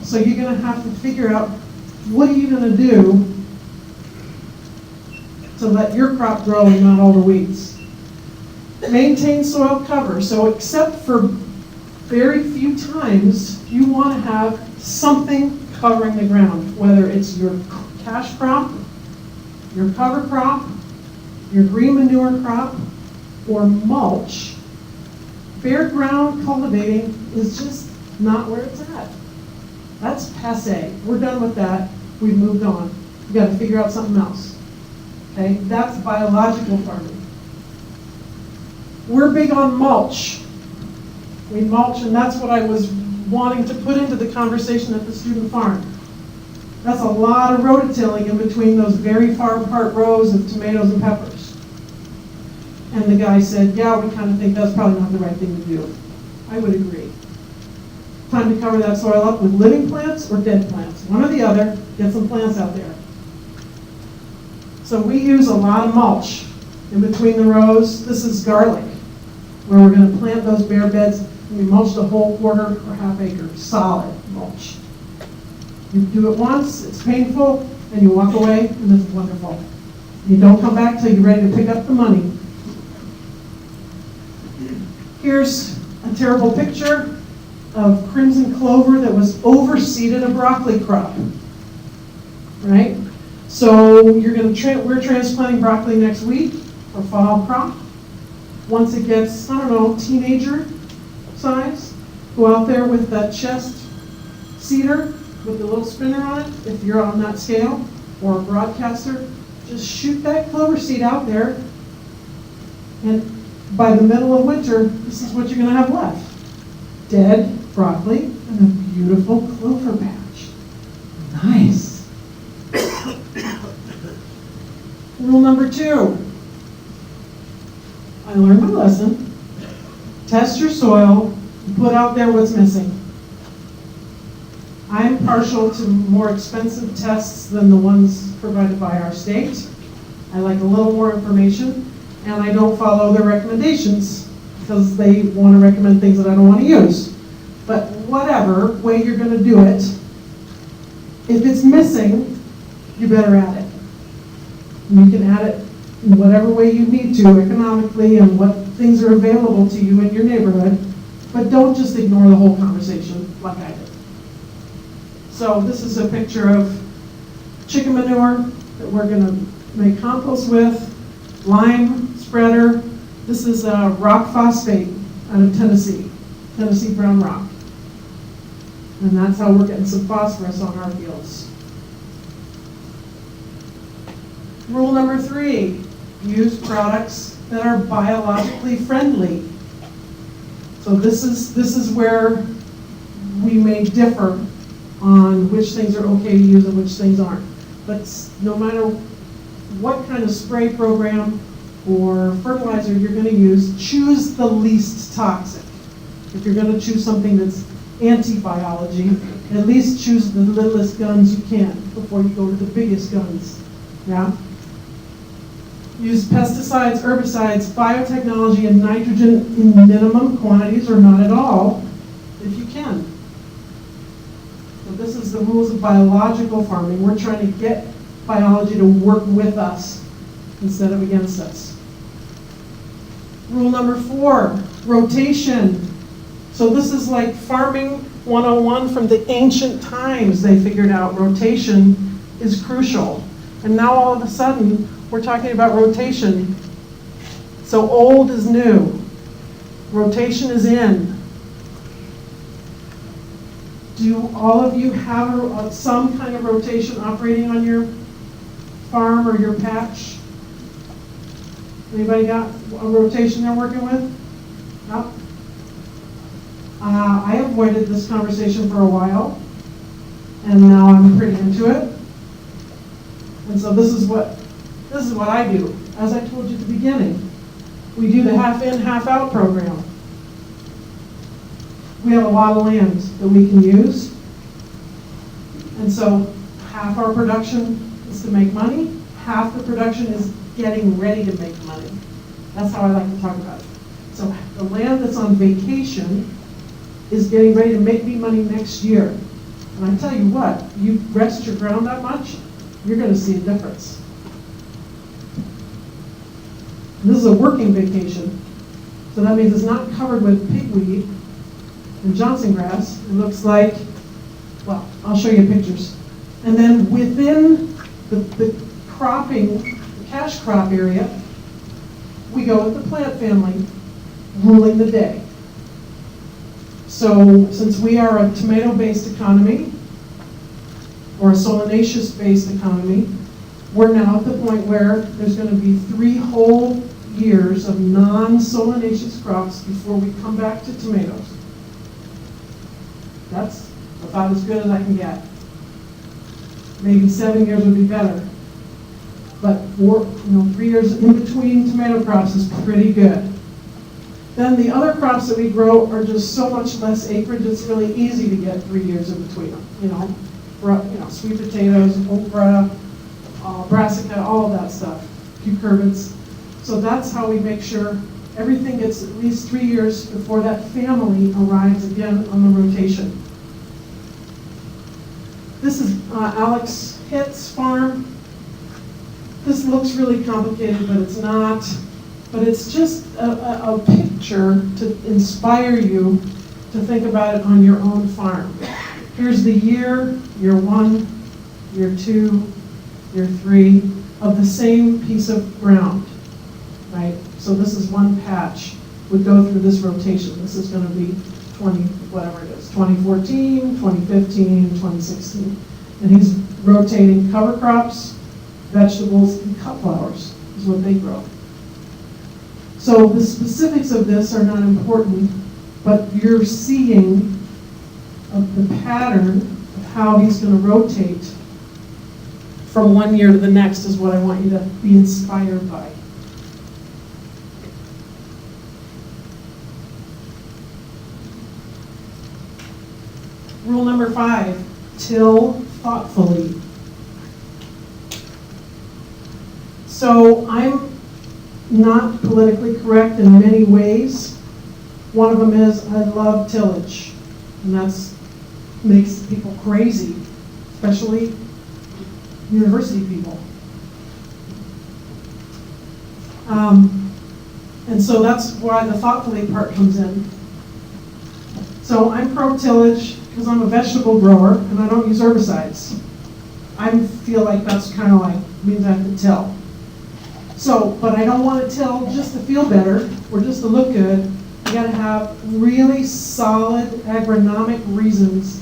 So you're going to have to figure out what are you going to do to let your crop grow and not all the weeds. Maintain soil cover. So except for very few times, you want to have something covering the ground, whether it's your cash crop, your cover crop, your green manure crop, or mulch, bare ground cultivating is just not where it's at. That's passé. We're done with that. We've moved on. We've got to figure out something else. Okay, that's biological farming. We're big on mulch. We mulch, and that's what I was wanting to put into the conversation at the student farm. That's a lot of rototilling in between those very far apart rows of tomatoes and peppers. And the guy said, yeah, we kind of think that's probably not the right thing to do. I would agree. Time to cover that soil up with living plants or dead plants. One or the other, get some plants out there. So we use a lot of mulch in between the rows. This is garlic, where we're going to plant those bare beds, and we mulch the whole quarter or half acre, solid mulch. You do it once, it's painful, and you walk away, and it's wonderful. You don't come back till you're ready to pick up the money. Here's a terrible picture of crimson clover that was overseeded a broccoli crop, right? So you're going to we're transplanting broccoli next week for fall crop. Once it gets, I don't know, teenager size, go out there with that chest seeder with the little spinner on it, if you're on that scale, or a broadcaster, just shoot that clover seed out there, and by the middle of winter, this is what you're going to have left. Dead broccoli and a beautiful clover patch. Nice. Rule number 2. I learned my lesson. Test your soil, put out there what's missing. I'm partial to more expensive tests than the ones provided by our state. I like a little more information, and I don't follow their recommendations because they want to recommend things that I don't want to use. But whatever way you're going to do it, if it's missing, you better add it. And you can add it in whatever way you need to economically and what things are available to you in your neighborhood, but don't just ignore the whole conversation like I did. So this is a picture of chicken manure that we're going to make compost with, lime spreader. This is rock phosphate out of Tennessee brown rock. And that's how we're getting some phosphorus on our fields. Rule number 3, use products that are biologically friendly. So this is where we may differ on which things are okay to use and which things aren't. But no matter what kind of spray program or fertilizer you're going to use, choose the least toxic. If you're going to choose something that's anti-biology, at least choose the littlest guns you can before you go to the biggest guns. Yeah? Use pesticides, herbicides, biotechnology, and nitrogen in minimum quantities or not at all, if you can. So this is the rules of biological farming. We're trying to get biology to work with us instead of against us. Rule number 4, rotation. So this is like farming 101 from the ancient times. They figured out rotation is crucial. And now all of a sudden, we're talking about rotation. So old is new. Rotation is in. Do all of you have some kind of rotation operating on your farm or your patch? Anybody got a rotation they're working with? No? I avoided this conversation for a while, and now I'm pretty into it. And so this is what I do. As I told you at the beginning, we do the half in, half out program. We have a lot of land that we can use. And so half our production is to make money, half the production is getting ready to make money. That's how I like to talk about it. So the land that's on vacation is getting ready to make me money next year. And I tell you what, you rest your ground that much, you're going to see a difference. This is a working vacation. So that means it's not covered with pigweed and Johnson grass. It looks like, well, I'll show you pictures. And then within the cropping, the cash crop area, we go with the plant family ruling the day. So since we are a tomato-based economy, or a solanaceous-based economy, we're now at the point where there's going to be 3 whole years of non-solanaceous crops before we come back to tomatoes. That's about as good as I can get. Maybe 7 years would be better. But 3 years in between tomato crops is pretty good. Then the other crops that we grow are just so much less acreage, it's really easy to get 3 years in between them. Sweet potatoes, okra, brassica, all of that stuff, cucurbits. So that's how we make sure everything gets at least 3 years before that family arrives again on the rotation. This is Alex Hitt's farm. This looks really complicated, but it's not. But it's just a picture to inspire you to think about it on your own farm. Here's the year 1, year 2, year 3 of the same piece of ground, right? So this is one patch. Would go through this rotation. This is going to be 2014, 2015, 2016. And he's rotating cover crops, vegetables, and cut flowers is what they grow. So the specifics of this are not important, but you're seeing the pattern of how he's going to rotate from one year to the next is what I want you to be inspired by. Rule number 5, till thoughtfully. So I'm not politically correct in many ways. One of them is I love tillage, and that's makes people crazy, especially university people. And so that's why the thoughtfully part comes in. So I'm pro-tillage because I'm a vegetable grower and I don't use herbicides. I feel like that's kind of like means I have to till. So, but I don't want to till just to feel better or just to look good. I got to have really solid agronomic reasons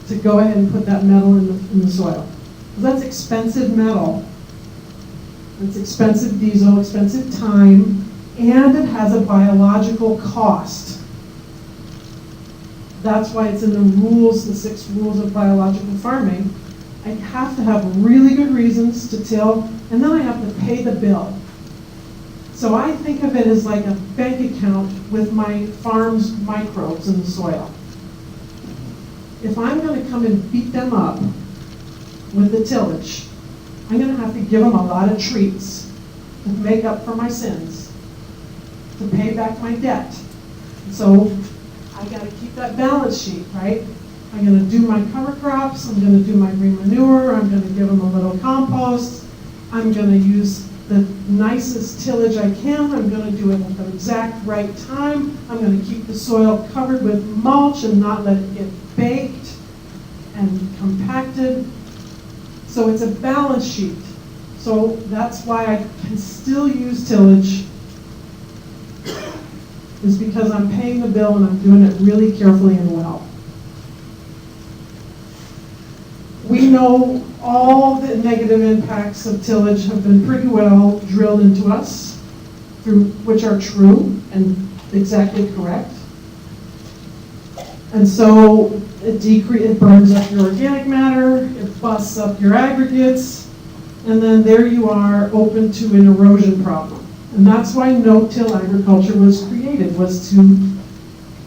to go ahead and put that metal in the soil. Because that's expensive metal. It's expensive diesel, expensive time, and it has a biological cost. That's why it's in the rules, the 6 rules of biological farming. I have to have really good reasons to till, and then I have to pay the bill. So I think of it as like a bank account with my farm's microbes in the soil. If I'm going to come and beat them up with the tillage, I'm going to have to give them a lot of treats to make up for my sins, to pay back my debt. So I got to keep that balance sheet, right? I'm going to do my cover crops, I'm going to do my green manure, I'm going to give them a little compost, I'm going to use the nicest tillage I can, I'm going to do it at the exact right time, I'm going to keep the soil covered with mulch and not let it get baked and compacted. So it's a balance sheet. So that's why I can still use tillage, is because I'm paying the bill and I'm doing it really carefully and well. We know all the negative impacts of tillage have been pretty well drilled into us, which are true and exactly correct. And so it burns up your organic matter, it busts up your aggregates, and then there you are open to an erosion problem. And that's why no-till agriculture was created, was to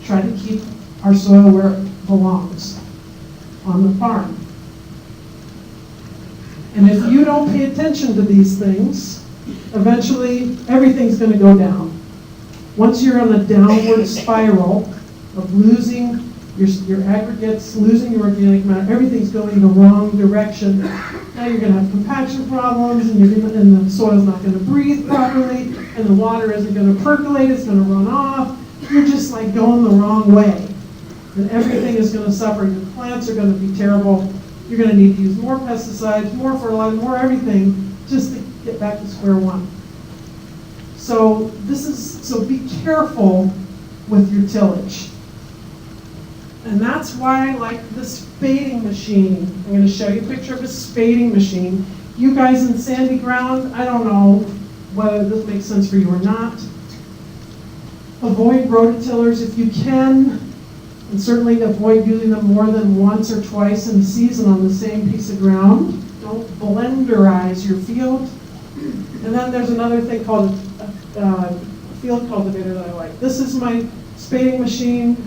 try to keep our soil where it belongs, on the farm. And if you don't pay attention to these things, eventually everything's going to go down. Once you're on a downward spiral of losing your aggregates, losing your organic matter, everything's going the wrong direction. Now you're going to have compaction problems, and the soil's not going to breathe properly, and the water isn't going to percolate, it's going to run off. You're just like going the wrong way. And everything is going to suffer. Your plants are going to be terrible. you're going to need to use more pesticides, more fertilizer, more everything, just to get back to square one. So be careful with your tillage. And that's why I like the spading machine. I'm going to show you a picture of a spading machine. You guys in sandy ground, I don't know whether this makes sense for you or not. Avoid rototillers if you can, and certainly avoid using them more than once or twice in the season on the same piece of ground. Don't blenderize your field. And then there's another thing called a field cultivator that I like. This is my spading machine.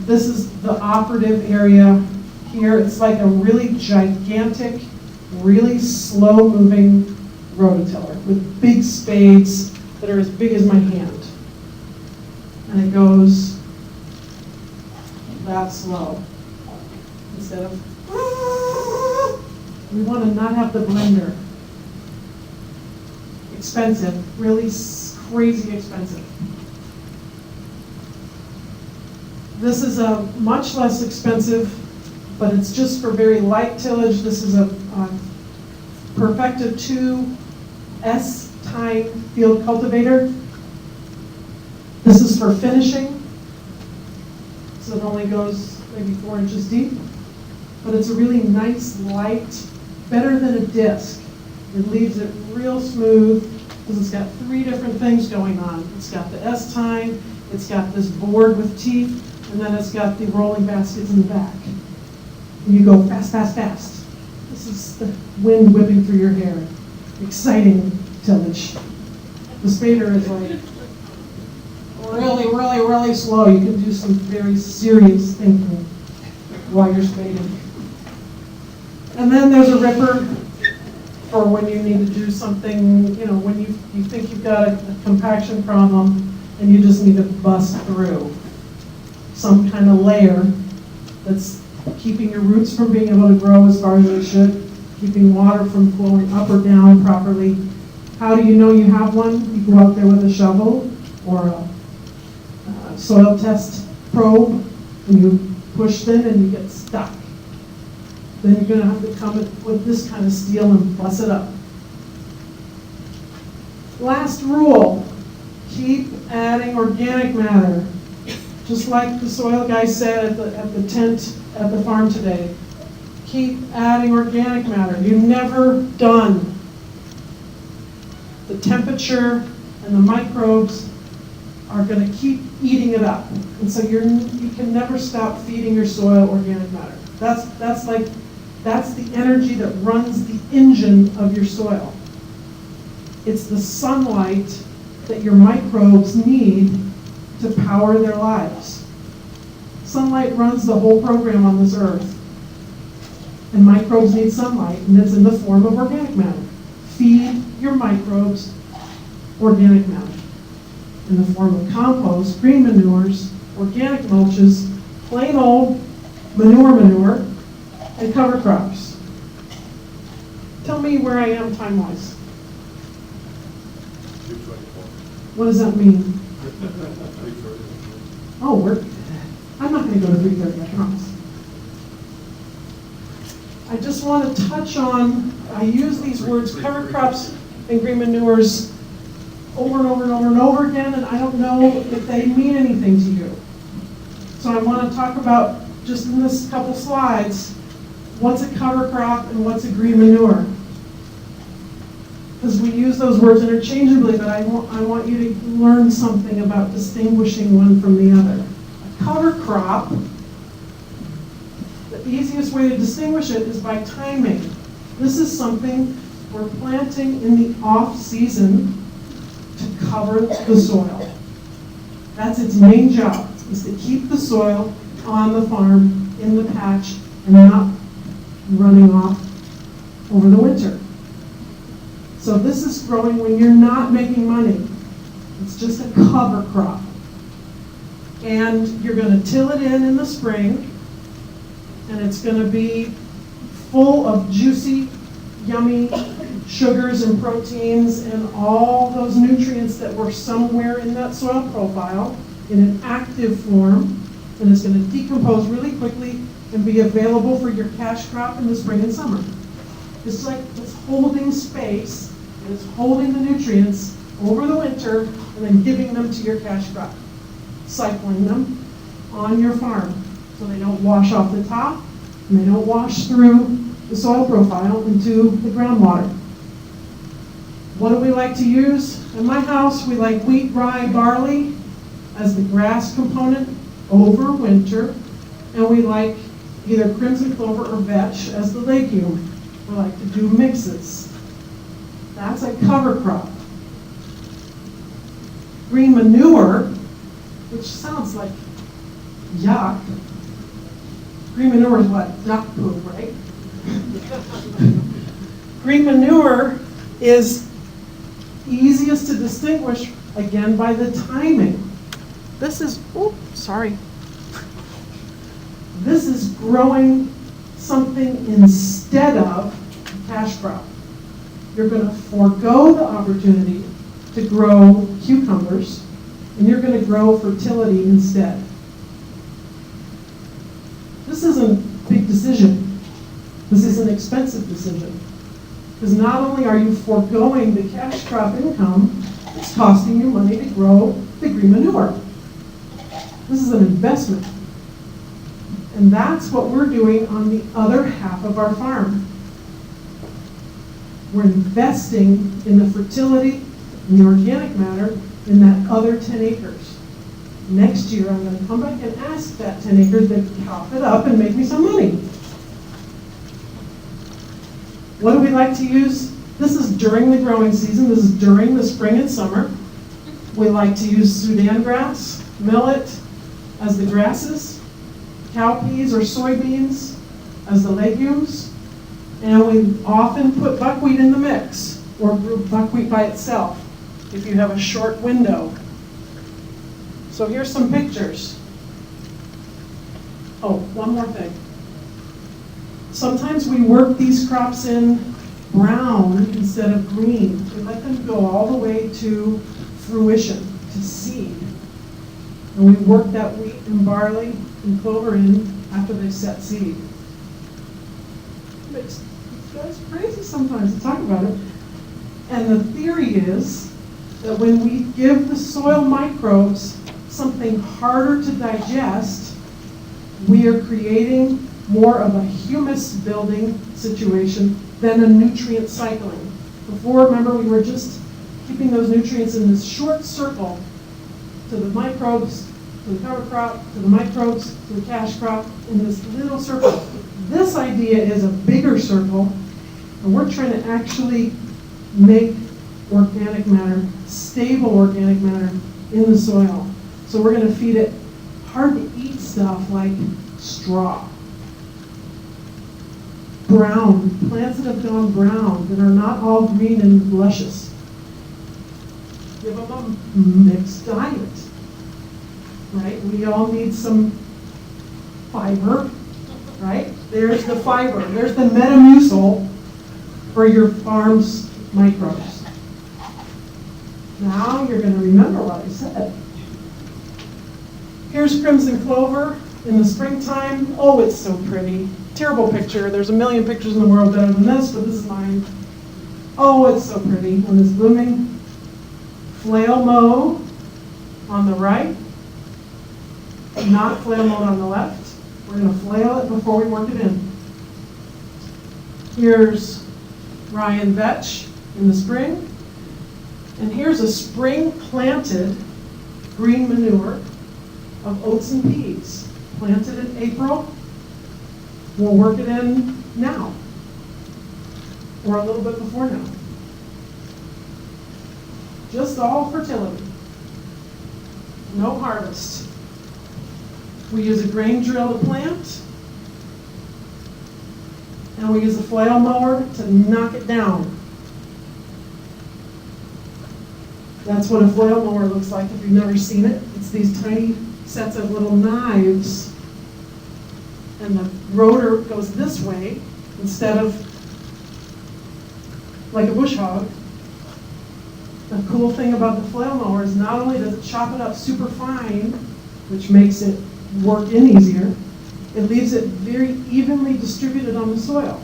This is the operative area here. It's like a really gigantic, really slow-moving rototiller with big spades that are as big as my hand. And it goes that slow. Instead of, we want to not have the blender. Expensive, really crazy expensive. This is a much less expensive, but it's just for very light tillage. This is a Perfecta 2 S-Time field cultivator. This is for finishing, so it only goes maybe 4 inches deep, but it's a really nice, light, better than a disc. It leaves it real smooth because it's got 3 different things going on. It's got the S-Time, it's got this board with teeth, and then it's got the rolling baskets in the back. And you go fast, fast, fast. This is the wind whipping through your hair. Exciting tillage. The spader is like really, really, really slow. You can do some very serious thinking while you're spading. And then there's a ripper for when you need to do something, when you think you've got a compaction problem and you just need to bust through some kind of layer that's keeping your roots from being able to grow as far as they should, keeping water from flowing up or down properly. How do you know you have one? You go out there with a shovel or a soil test probe, and you push in and you get stuck. Then you're going to have to come with this kind of steel and bust it up. Last rule, keep adding organic matter. Just like the soil guy said at the tent at the farm today, keep adding organic matter. You're never done. The temperature and the microbes are going to keep eating it up. And so you can never stop feeding your soil organic matter. That's the energy that runs the engine of your soil. It's the sunlight that your microbes need to power their lives. Sunlight runs the whole program on this earth. And microbes need sunlight, and it's in the form of organic matter. Feed your microbes organic matter in the form of compost, green manures, organic mulches, plain old manure, and cover crops. Tell me where I am time-wise. What does that mean? Oh, I'm not going to go to 3:30, I promise. I just want to touch on, I use these words, cover crops and green manures, over and over and over and over again, and I don't know if they mean anything to you. So I want to talk about, just in this couple slides, what's a cover crop and what's a green manure. Because we use those words interchangeably, but I want you to learn something about distinguishing one from the other. A cover crop, the easiest way to distinguish it is by timing. This is something we're planting in the off-season to cover the soil. That's its main job, is to keep the soil on the farm, in the patch, and not running off over the winter. So this is growing when you're not making money. It's just a cover crop. And you're going to till it in the spring, and it's going to be full of juicy, yummy sugars and proteins and all those nutrients that were somewhere in that soil profile in an active form, and it's going to decompose really quickly and be available for your cash crop in the spring and summer. It's like it's holding space and it's holding the nutrients over the winter and then giving them to your cash crop, cycling them on your farm so they don't wash off the top and they don't wash through the soil profile into the groundwater. What do we like to use? In my house, we like wheat, rye, barley as the grass component over winter, and we like either crimson clover or vetch as the legume. We like to do mixes. That's a cover crop. Green manure, which sounds like yuck. Green manure is what? Duck poop, right? Green manure is easiest to distinguish, again, by the timing. This is, This is growing something instead of a cash crop. You're going to forego the opportunity to grow cucumbers, and you're going to grow fertility instead. This isn't a big decision. This is an expensive decision. Because not only are you foregoing the cash crop income, it's costing you money to grow the green manure. This is an investment. And that's what we're doing on the other half of our farm. We're investing in the fertility and the organic matter in that other 10 acres. Next year, I'm going to come back and ask that 10 acres to chop it up and make me some money. What do we like to use? This is during the growing season. This is during the spring and summer. We like to use Sudan grass, millet as the grasses, cowpeas or soybeans as the legumes, and we often put buckwheat in the mix, or group buckwheat by itself if you have a short window. So here's some pictures. Oh, one more thing. Sometimes we work these crops in brown instead of green. We let them go all the way to fruition, to seed. And we work that wheat and barley and clover in after they set seed. It makes you guys crazy sometimes to talk about it. And the theory is that when we give the soil microbes something harder to digest, we are creating more of a humus building situation than a nutrient cycling. Before, remember, we were just keeping those nutrients in this short circle to the microbes, to the cover crop, to the microbes, to the cash crop, in this little circle. This idea is a bigger circle, and we're trying to actually make organic matter, stable organic matter in the soil. So we're going to feed it hard to eat stuff like straw. Brown, plants that have gone brown, that are not all green and luscious. Give them a mixed diet, right? We all need some fiber, right? There's the fiber. There's the Metamucil for your farm's microbes. Now you're going to remember what I said. Here's crimson clover in the springtime. Oh, it's so pretty. Terrible picture. There's a million pictures in the world better than this, but this is mine. Oh, it's so pretty when it's blooming. Flail mow on the right, not flail mowed on the left. We're going to flail it before we work it in. Here's rye and vetch in the spring. And here's a spring planted green manure of oats and peas, planted in April. We'll work it in now, or a little bit before now. Just all fertility, no harvest. We use a grain drill to plant, and we use a flail mower to knock it down. That's what a flail mower looks like if you've never seen it. It's these tiny sets of little knives, and the rotor goes this way instead of like a bush hog. The cool thing about the flail mower is not only does it chop it up super fine, which makes it work in easier, It leaves it very evenly distributed on the soil,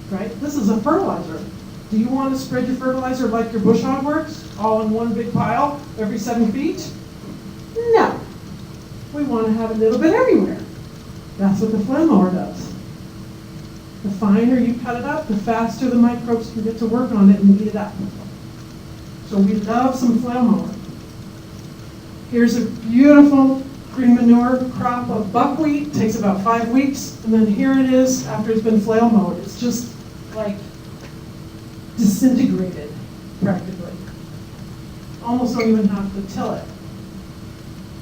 right? This is a fertilizer. Do you want to spread your fertilizer like your bush hog works, all in one big pile every 7 feet? No. We want to have a little bit everywhere. That's what the flail mower does. The finer you cut it up, the faster the microbes can get to work on it and eat it up. So we love some flail mower. Here's a beautiful green manure crop of buckwheat. Takes about 5 weeks, and then here it is after it's been flail mowed. It's just like disintegrated, practically. Almost don't even have to till it.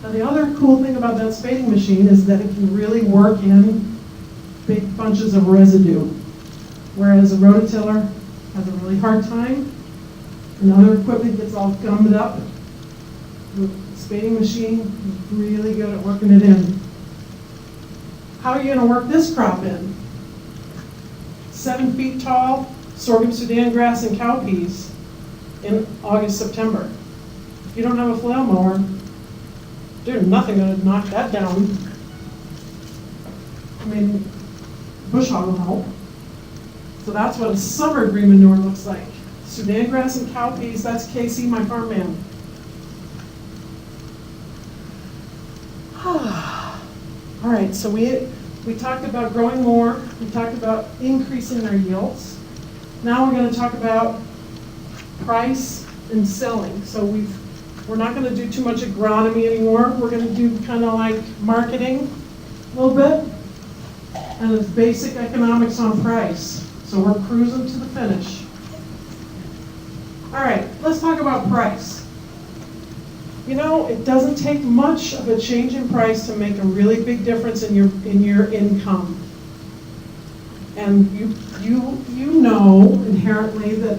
Now the other cool thing about that spading machine is that it can really work in big bunches of residue, whereas a rototiller has a really hard time, and other equipment gets all gummed up. The spading machine is really good at working it in. How are you going to work this crop in? 7 feet tall sorghum Sudan grass and cowpeas in August, September. If you don't have a flail mower, there's nothing going to knock that down. I mean, bush hog will help. So that's what a summer green manure looks like. Sudan grass and cowpeas, that's Casey, my farm man. All right, so we talked about growing more. We talked about increasing our yields. Now we're going to talk about price and selling. So we're not going to do too much agronomy anymore. We're going to do kind of like marketing a little bit, and it's basic economics on price. So we're cruising to the finish. All right, let's talk about price. You know, it doesn't take much of a change in price to make a really big difference in your income. And you know inherently that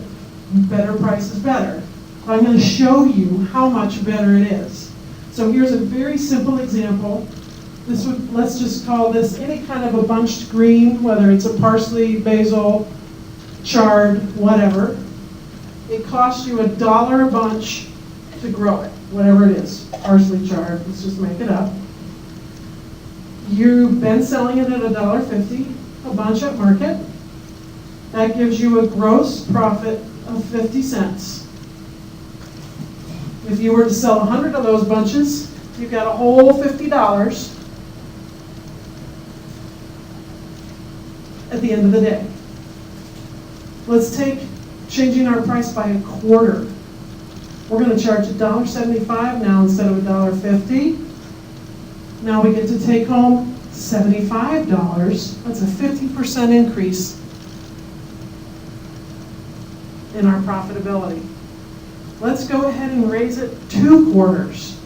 better price is better. But I'm going to show you how much better it is. So here's a very simple example. Let's just call this any kind of a bunched green, whether it's a parsley, basil, chard, whatever. It costs you $1 a bunch to grow it, whatever it is, parsley, chard, let's just make it up. You've been selling it at $1.50 a bunch at market. That gives you a gross profit of 50 cents. If you were to sell 100 of those bunches, you've got a whole $50 at the end of the day. Let's take changing our price by a quarter. We're going to charge $1.75 now instead of $1.50. Now we get to take home $75. That's a 50% increase in our profitability. Let's go ahead and raise it 2 quarters.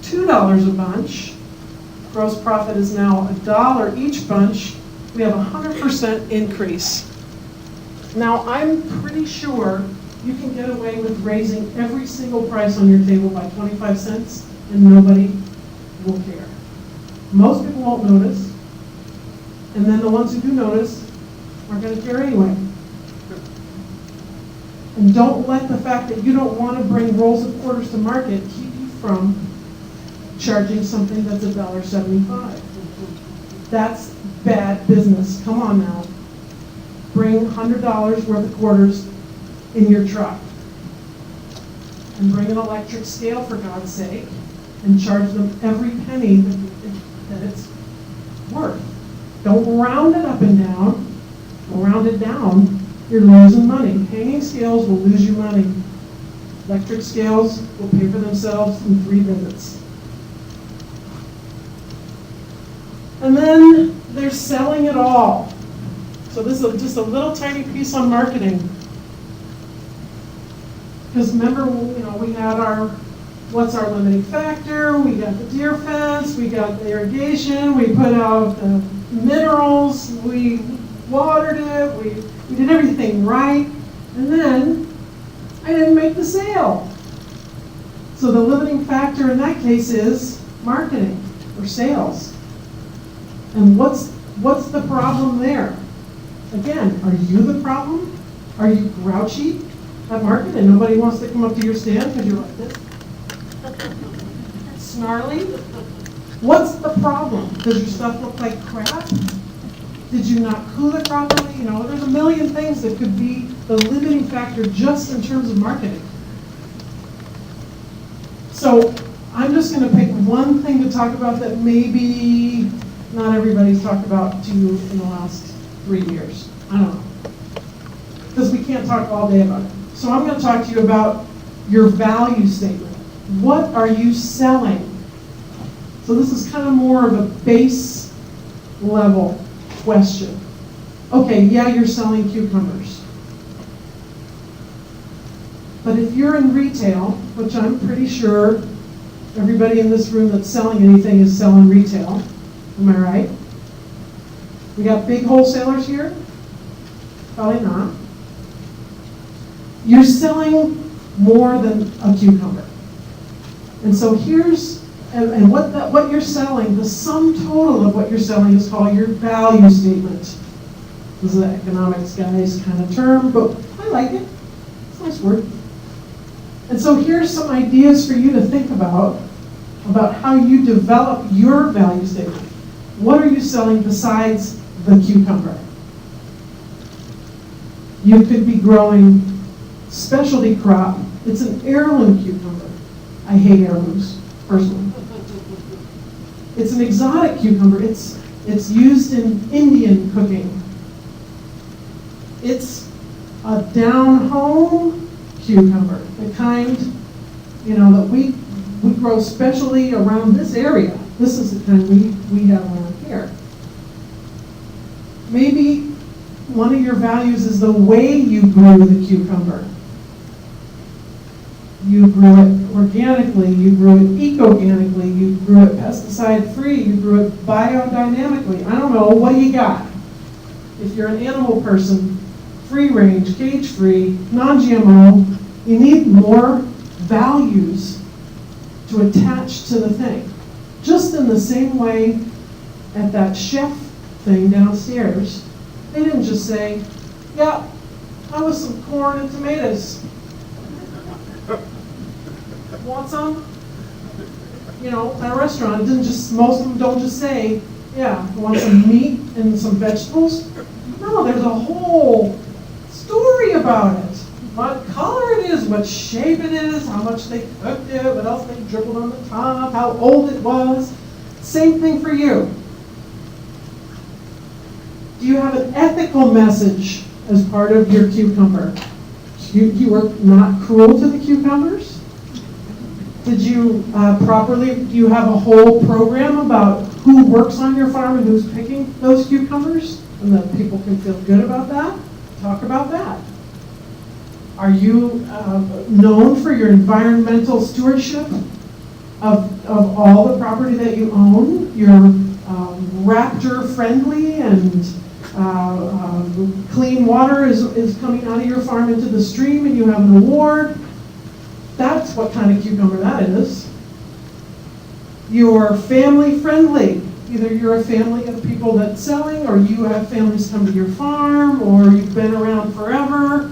$2 a bunch. Gross profit is now $1 each bunch. We have a 100% increase. Now I'm pretty sure you can get away with raising every single price on your table by 25 cents and nobody will care. Most people won't notice, and then the ones who do notice aren't going to care anyway. And don't let the fact that you don't want to bring rolls of quarters to market keep you from charging something that's $1.75. That's bad business. Come on now. Bring $100 worth of quarters in your truck. And bring an electric scale, for God's sake, and charge them every penny that it's worth. Don't round it up and down. Don't round it down. You're losing money. Hanging scales will lose you money. Electric scales will pay for themselves in 3 visits. And then they're selling it all. So this is just a little tiny piece on marketing. Because remember, we had what's our limiting factor? We got the deer fence, we got the irrigation, we put out the minerals, we watered it, we did everything right, and then I didn't make the sale. So the limiting factor in that case is marketing or sales. And what's the problem there? Again, are you the problem? Are you grouchy at market and nobody wants to come up to your stand because you're like this? Snarly? What's the problem? Does your stuff look like crap? Did you not cool it properly? You know, there's a million things that could be the limiting factor just in terms of marketing. So I'm just going to pick one thing to talk about that maybe not everybody's talked about to you in the last 3 years. I don't know. Because we can't talk all day about it. So I'm going to talk to you about your value statement. What are you selling? So this is kind of more of a base level question. Okay, yeah, you're selling cucumbers. But if you're in retail, which I'm pretty sure everybody in this room that's selling anything is selling retail, am I right? We got big wholesalers here? Probably not. You're selling more than a cucumber. And so here's, and what you're selling, the sum total of what you're selling is called your value statement. This is an economics guy's kind of term, but I like it. It's a nice word. And so here's some ideas for you to think about how you develop your value statement. What are you selling besides the cucumber? You could be growing specialty crop. It's an heirloom cucumber. I hate heirlooms, personally. It's an exotic cucumber. It's used in Indian cooking. It's a down-home cucumber, the kind, that we grow specially around this area. This is the kind we have around here. Maybe one of your values is the way you grew the cucumber. You grew it organically, you grew it eco-organically, you grew it pesticide-free, you grew it biodynamically. I don't know, what do you got? If you're an animal person, free-range, cage-free, non-GMO, you need more values to attach to the thing. Just in the same way at that chef thing downstairs, they didn't just say, yeah, how was some corn and tomatoes? Want some? At a restaurant, most of them don't just say, yeah, want some meat and some vegetables? No, there's a whole story about it. What color it is, what shape it is, how much they cooked it, what else they dribbled on the top, how old it was. Same thing for you. Do you have an ethical message as part of your cucumber? You were not cruel to the cucumbers? Did you do you have a whole program about who works on your farm and who's picking those cucumbers? And that people can feel good about that? Talk about that. Are you known for your environmental stewardship of all the property that you own? You're raptor friendly and clean water is coming out of your farm into the stream and you have an award. That's what kind of cucumber that is. You're family friendly. Either you're a family of people that's selling, or you have families come to your farm, or you've been around forever.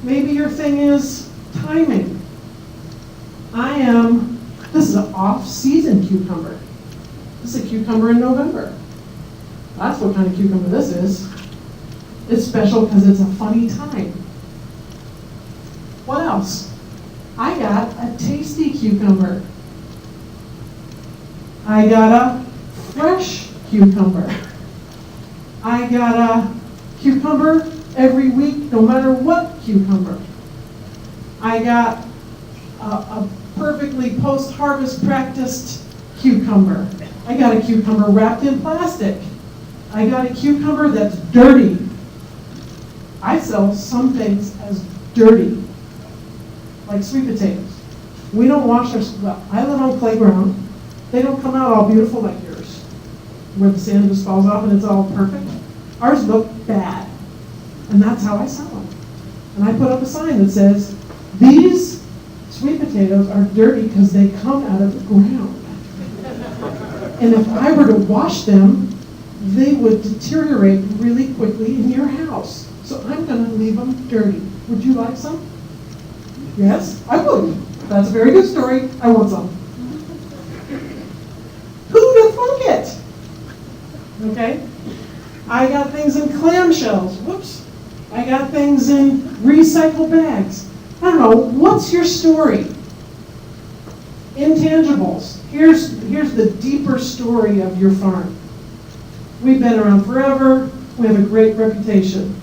Maybe your thing is timing. This is an off-season cucumber. This is a cucumber in November. That's what kind of cucumber this is. It's special because it's a funny time. What else? I got a tasty cucumber. I got a fresh cucumber. I got a cucumber every week, no matter what cucumber. I got a perfectly post-harvest practiced cucumber. I got a cucumber wrapped in plastic. I got a cucumber that's dirty. I sell some things as dirty, like sweet potatoes. We don't wash our, I live on playground. They don't come out all beautiful like yours, where the sand just falls off and it's all perfect. Ours look bad, and that's how I sell them. And I put up a sign that says, these sweet potatoes are dirty because they come out of the ground. And if I were to wash them, they would deteriorate really quickly in your house. So I'm going to leave them dirty. Would you like some? Yes, I would. That's a very good story. I want some. Who okay? I got things in clamshells, whoops. I got things in recycled bags. I don't know, what's your story? Intangibles. Here's the deeper story of your farm. We've been around forever. We have a great reputation.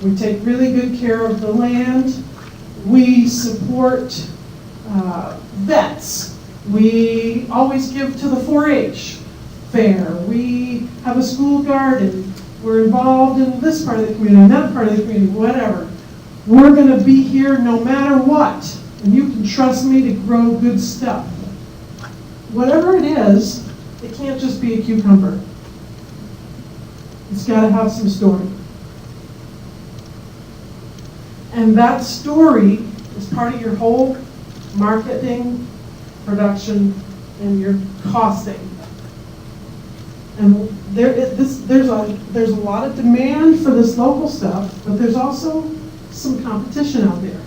We take really good care of the land. We support vets. We always give to the 4-H fair. We have a school garden. We're involved in this part of the community, that part of the community, whatever. We're going to be here no matter what. And you can trust me to grow good stuff. Whatever it is, it can't just be a cucumber. It's got to have some story. And that story is part of your whole marketing, production, and your costing. And there's a lot of demand for this local stuff, but there's also some competition out there.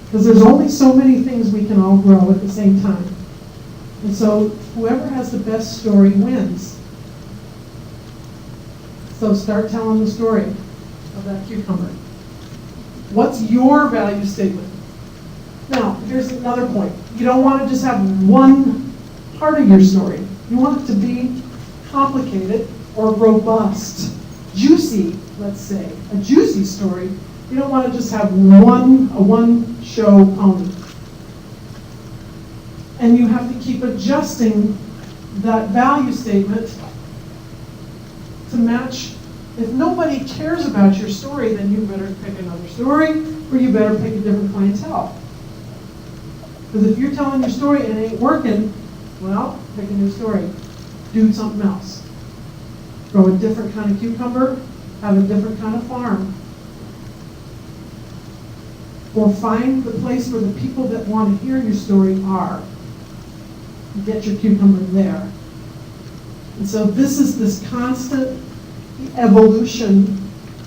Because there's only so many things we can all grow at the same time. And so whoever has the best story wins. So start telling the story of that cucumber. What's your value statement? Now, here's another point. You don't want to just have one part of your story. You want it to be complicated or robust. Juicy, let's say. A juicy story. You don't want to just have a one-show pony. And you have to keep adjusting that value statement to match. If nobody cares about your story, then you better pick another story, or you better pick a different clientele. Because if you're telling your story and it ain't working, well, pick a new story. Do something else. Grow a different kind of cucumber, have a different kind of farm. Or find the place where the people that want to hear your story are. Get your cucumber there. And so this is this constant evolution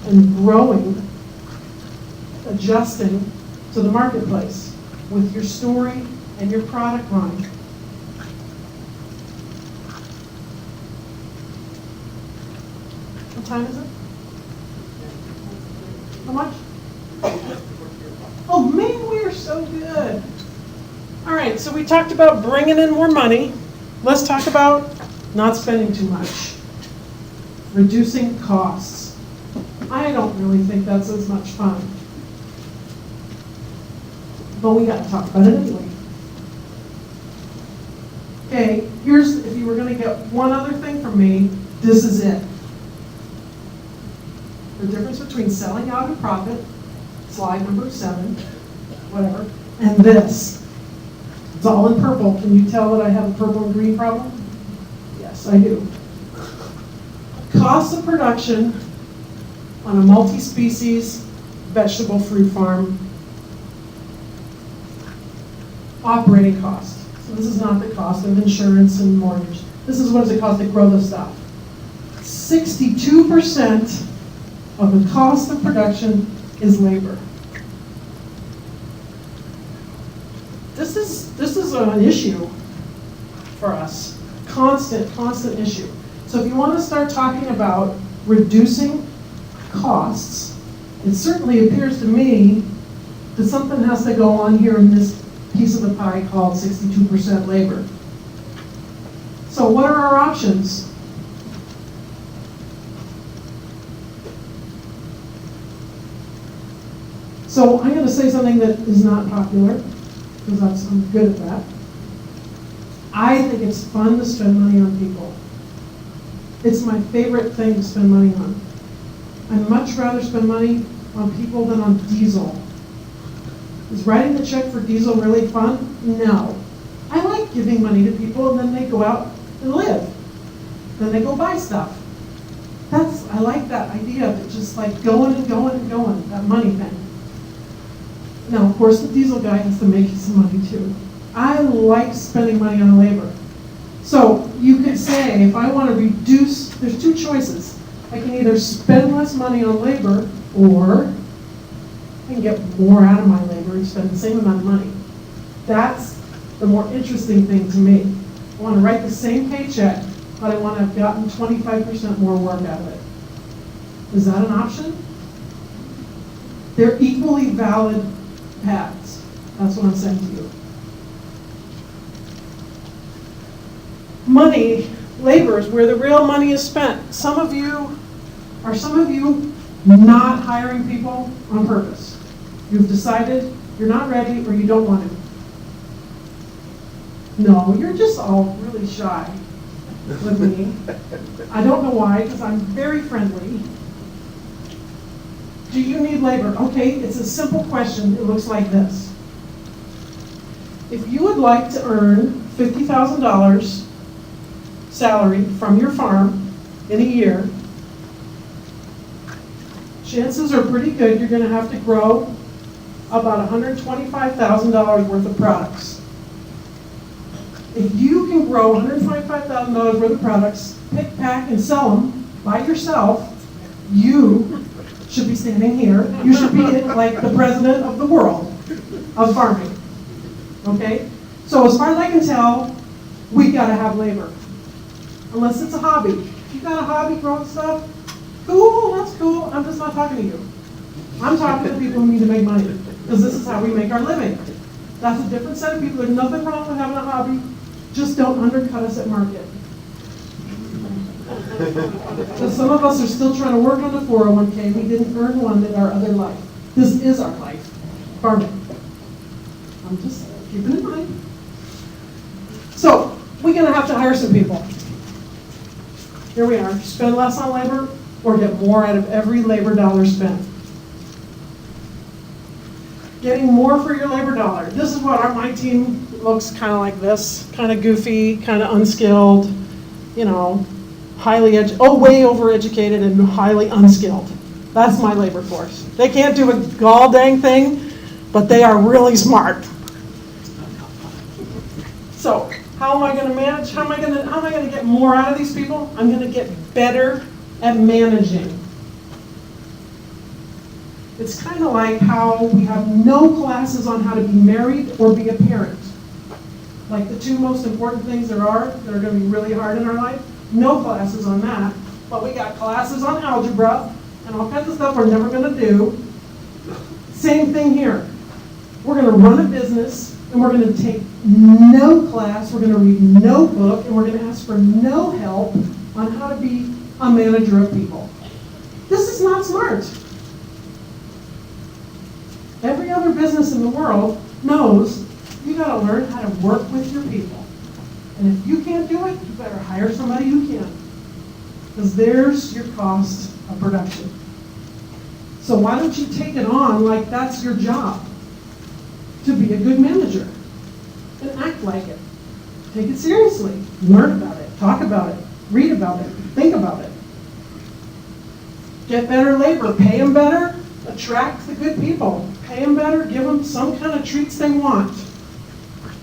and growing, adjusting to the marketplace with your story and your product line. What time is it? How much? Oh man, we are so good. All right, so we talked about bringing in more money. Let's talk about not spending too much. Reducing costs. I don't really think that's as much fun. But we got to talk about it anyway. Okay, if you were going to get one other thing from me, this is it. The difference between selling out of profit, slide number 7, whatever, and this. It's all in purple. Can you tell that I have a purple and green problem? Yes, I do. Cost of production on a multi-species vegetable fruit farm. Operating cost. So this is not the cost of insurance and mortgage. This is what does it cost to grow the stuff. 62% of the cost of production is labor. This is an issue for us. Constant issue. So if you want to start talking about reducing costs, it certainly appears to me that something has to go on here in this piece of the pie called 62% labor. So what are our options? So I'm going to say something that is not popular, because I'm good at that. I think it's fun to spend money on people. It's my favorite thing to spend money on. I'd much rather spend money on people than on diesel. Is writing the check for diesel really fun? No. I like giving money to people and then they go out and live. Then they go buy stuff. I like that idea of it just like going and going and going, that money thing. Now, of course, the diesel guy has to make you some money too. I like spending money on labor. So you could say, if I want to reduce, there's two choices. I can either spend less money on labor, or I can get more out of my labor and spend the same amount of money. That's the more interesting thing to me. I want to write the same paycheck but I want to have gotten 25% more work out of it. Is that an option? They're equally valid paths. That's what I'm saying to you. Money, labor is where the real money is spent. Are some of you not hiring people on purpose? You've decided you're not ready or you don't want to. No, you're just all really shy with me. I don't know why, because I'm very friendly. Do you need labor? Okay, it's a simple question. It looks like this. If you would like to earn $50,000 salary from your farm in a year, chances are pretty good you're going to have to grow about $125,000 worth of products. If you can grow $125,000 worth of products, pick, pack, and sell them by yourself, you should be standing here. You should be like the president of the world of farming. Okay? So as far as I can tell, we got to have labor. Unless it's a hobby. If you got a hobby growing stuff, cool, that's cool. I'm just not talking to you. I'm talking to people who need to make money. Because this is how we make our living. That's a different set of people. There's nothing wrong with having a hobby. Just don't undercut us at market. So some of us are still trying to work on the 401k. We didn't earn one in our other life. This is our life. Farming. I'm just keeping in mind. So, we're going to have to hire some people. Here we are. Spend less on labor or get more out of every labor dollar spent. Getting more for your labor dollar. This is what my team looks kind of like this. Kind of goofy, kind of unskilled, you know, way overeducated and highly unskilled. That's my labor force. They can't do a gall dang thing, but they are really smart. So, how am I going to manage? How am I going to get more out of these people? I'm going to get better at managing. It's kind of like how we have no classes on how to be married or be a parent. Like the two most important things there are that are going to be really hard in our life. No classes on that, but we got classes on algebra and all kinds of stuff we're never going to do. Same thing here. We're going to run a business and we're going to take no class, we're going to read no book, and we're going to ask for no help on how to be a manager of people. This is not smart. Every other business in the world knows you got to learn how to work with your people. And if you can't do it, you better hire somebody who can. Because there's your cost of production. So why don't you take it on like that's your job? To be a good manager. And act like it. Take it seriously. Learn about it. Talk about it. Read about it. Think about it. Get better labor. Pay them better. Attract the good people. Pay them better. Give them some kind of treats they want.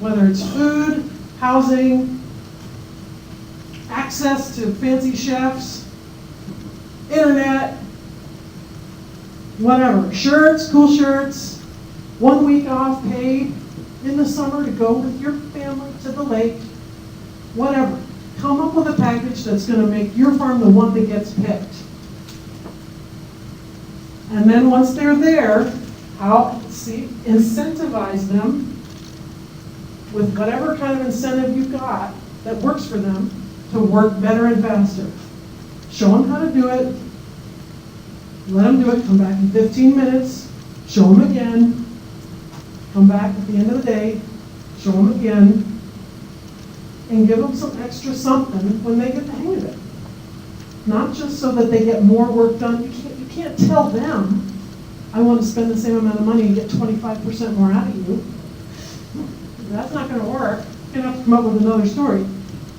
Whether it's food, housing, access to fancy chefs, internet, whatever. Shirts, cool shirts, 1 week off paid in the summer to go with your family to the lake, whatever. Come up with a package that's going to make your farm the one that gets picked. And then once they're there, incentivize them with whatever kind of incentive you've got that works for them to work better and faster. Show them how to do it. Let them do it. Come back in 15 minutes. Show them again. Come back at the end of the day. Show them again. And give them some extra something when they get the hang of it. Not just so that they get more work done. You can't tell them, I want to spend the same amount of money and get 25% more out of you. That's not going to work. You're going to have to come up with another story.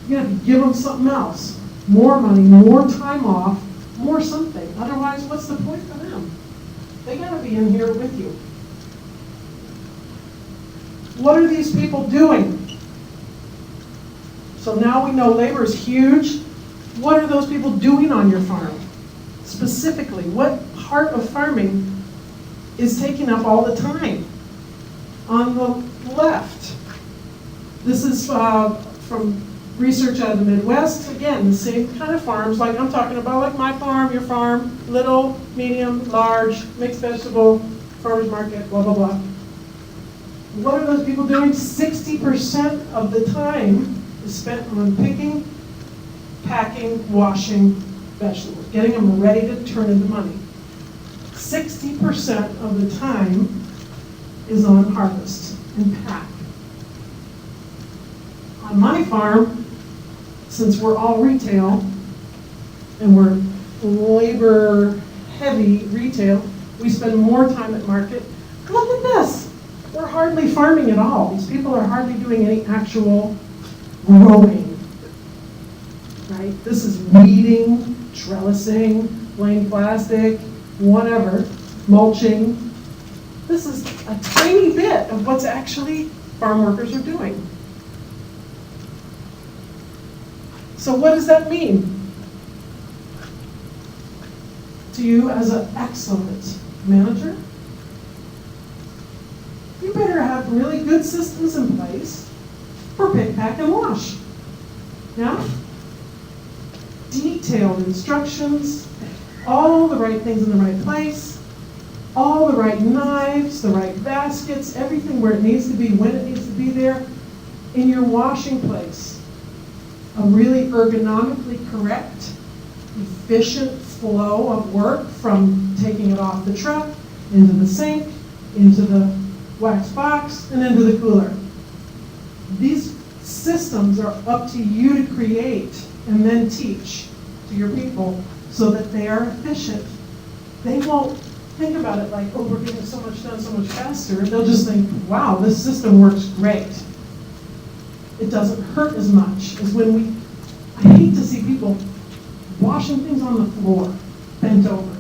You're going to have to give them something else. More money, more time off, more something. Otherwise, what's the point for them? They got to be in here with you. What are these people doing? So now we know labor is huge. What are those people doing on your farm? Specifically, what part of farming is taking up all the time? On the left, this is from research out of the Midwest, again, the same kind of farms, like I'm talking about, like my farm, your farm, little, medium, large, mixed vegetable, farmer's market, blah, blah, blah. What are those people doing? 60% of the time is spent on picking, packing, washing vegetables, getting them ready to turn into money. 60% of the time is on harvest and pack. On my farm, since we're all retail and we're labor heavy retail, we spend more time at market. Look at this. We're hardly farming at all. These people are hardly doing any actual growing. Right? This is weeding, trellising, laying plastic, whatever, mulching. This is a tiny bit of what's actually farm workers are doing. So what does that mean to you as an excellent manager? You better have really good systems in place for pick, pack, and wash. Yeah? Detailed instructions, all the right things in the right place, all the right knives, the right baskets, everything where it needs to be, when it needs to be there, in your washing place. A really ergonomically correct, efficient flow of work from taking it off the truck, into the sink, into the wax box, and into the cooler. These systems are up to you to create and then teach to your people so that they are efficient. They won't think about it like, oh, we're getting so much done so much faster. They'll just think, wow, this system works great. It doesn't hurt as much as when I hate to see people washing things on the floor, bent over.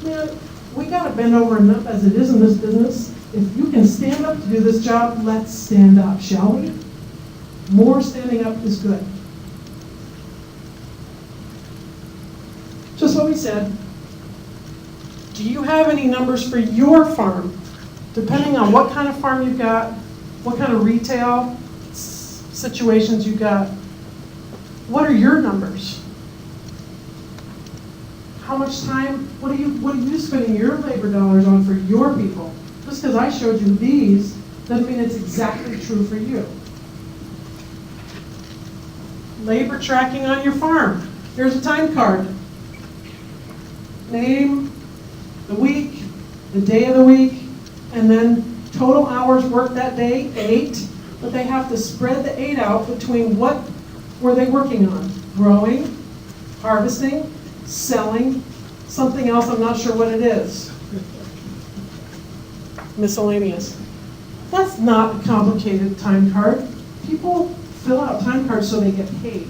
Man, we gotta bend over enough as it is in this business. If you can stand up to do this job, let's stand up, shall we? More standing up is good. Just what we said. Do you have any numbers for your farm? Depending on what kind of farm you've got, what kind of retail situations you got, what are your numbers? How much time, what are you spending your labor dollars on for your people? Just because I showed you these doesn't mean it's exactly true for you. Labor tracking on your farm. Here's a time card. Name, the week, the day of the week, and then total hours worked that day, 8. But they have to spread the 8 out between what were they working on? Growing, harvesting, selling, something else, I'm not sure what it is. Miscellaneous. That's not a complicated time card. People fill out time cards so they get paid.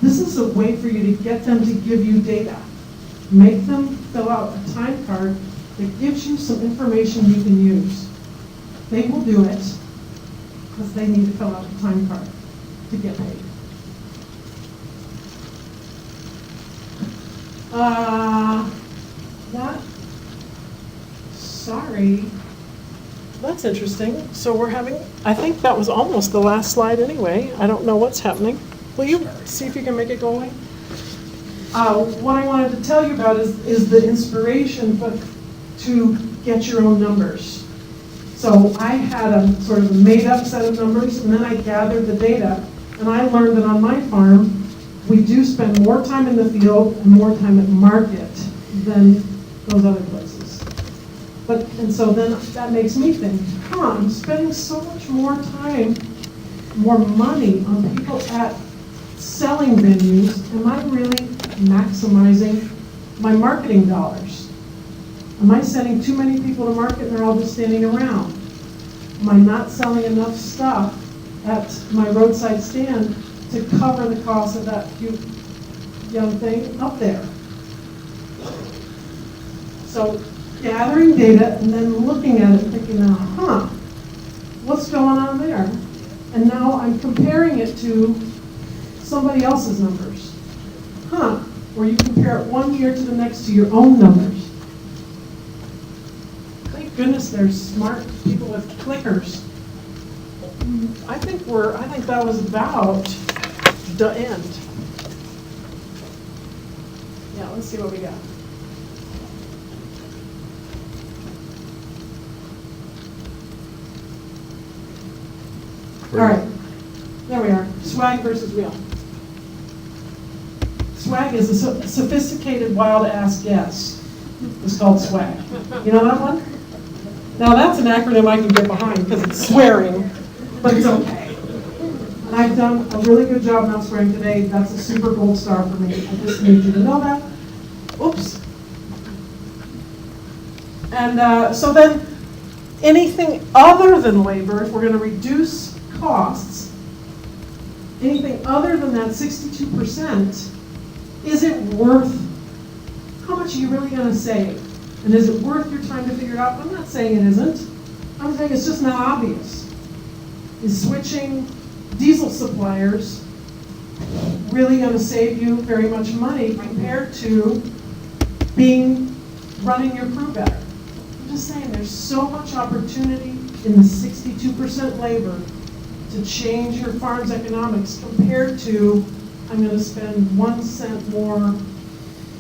This is a way for you to get them to give you data. Make them fill out a time card that gives you some information you can use. They will do it because they need to fill out a time card to get paid. Sorry. That's interesting. So we're having, I think that was almost the last slide anyway. I don't know what's happening. Will you see if you can make it go away? What I wanted to tell you about is the inspiration to get your own numbers. So I had a sort of a made-up set of numbers, and then I gathered the data, and I learned that on my farm, we do spend more time in the field and more time at market than those other places. And so then that makes me think, I'm spending so much more time, more money on people at selling venues. Am I really maximizing my marketing dollars? Am I sending too many people to market and they're all just standing around? Am I not selling enough stuff at my roadside stand to cover the cost of that cute young thing up there? So gathering data and then looking at it and thinking, what's going on there? And now I'm comparing it to somebody else's numbers. Or you compare it one year to the next to your own numbers. Thank goodness there's smart people with clickers. I think that was about the end. Yeah, let's see what we got. All right, there we are. Swag versus real. Swag is a sophisticated wild-ass guess. It's called swag. You know that one? Now that's an acronym I can get behind because it's swearing, but it's okay. And I've done a really good job not swearing today. That's a super gold star for me. I just need you to know that. Oops. And so then anything other than labor, if we're going to reduce costs, anything other than that 62%, is it worth, how much are you really going to save? And is it worth your time to figure it out? I'm not saying it isn't. I'm saying it's just not obvious. Is switching diesel suppliers really going to save you very much money compared to running your crew better? I'm just saying there's so much opportunity in the 62% labor to change your farm's economics compared to I'm going to spend 1 cent more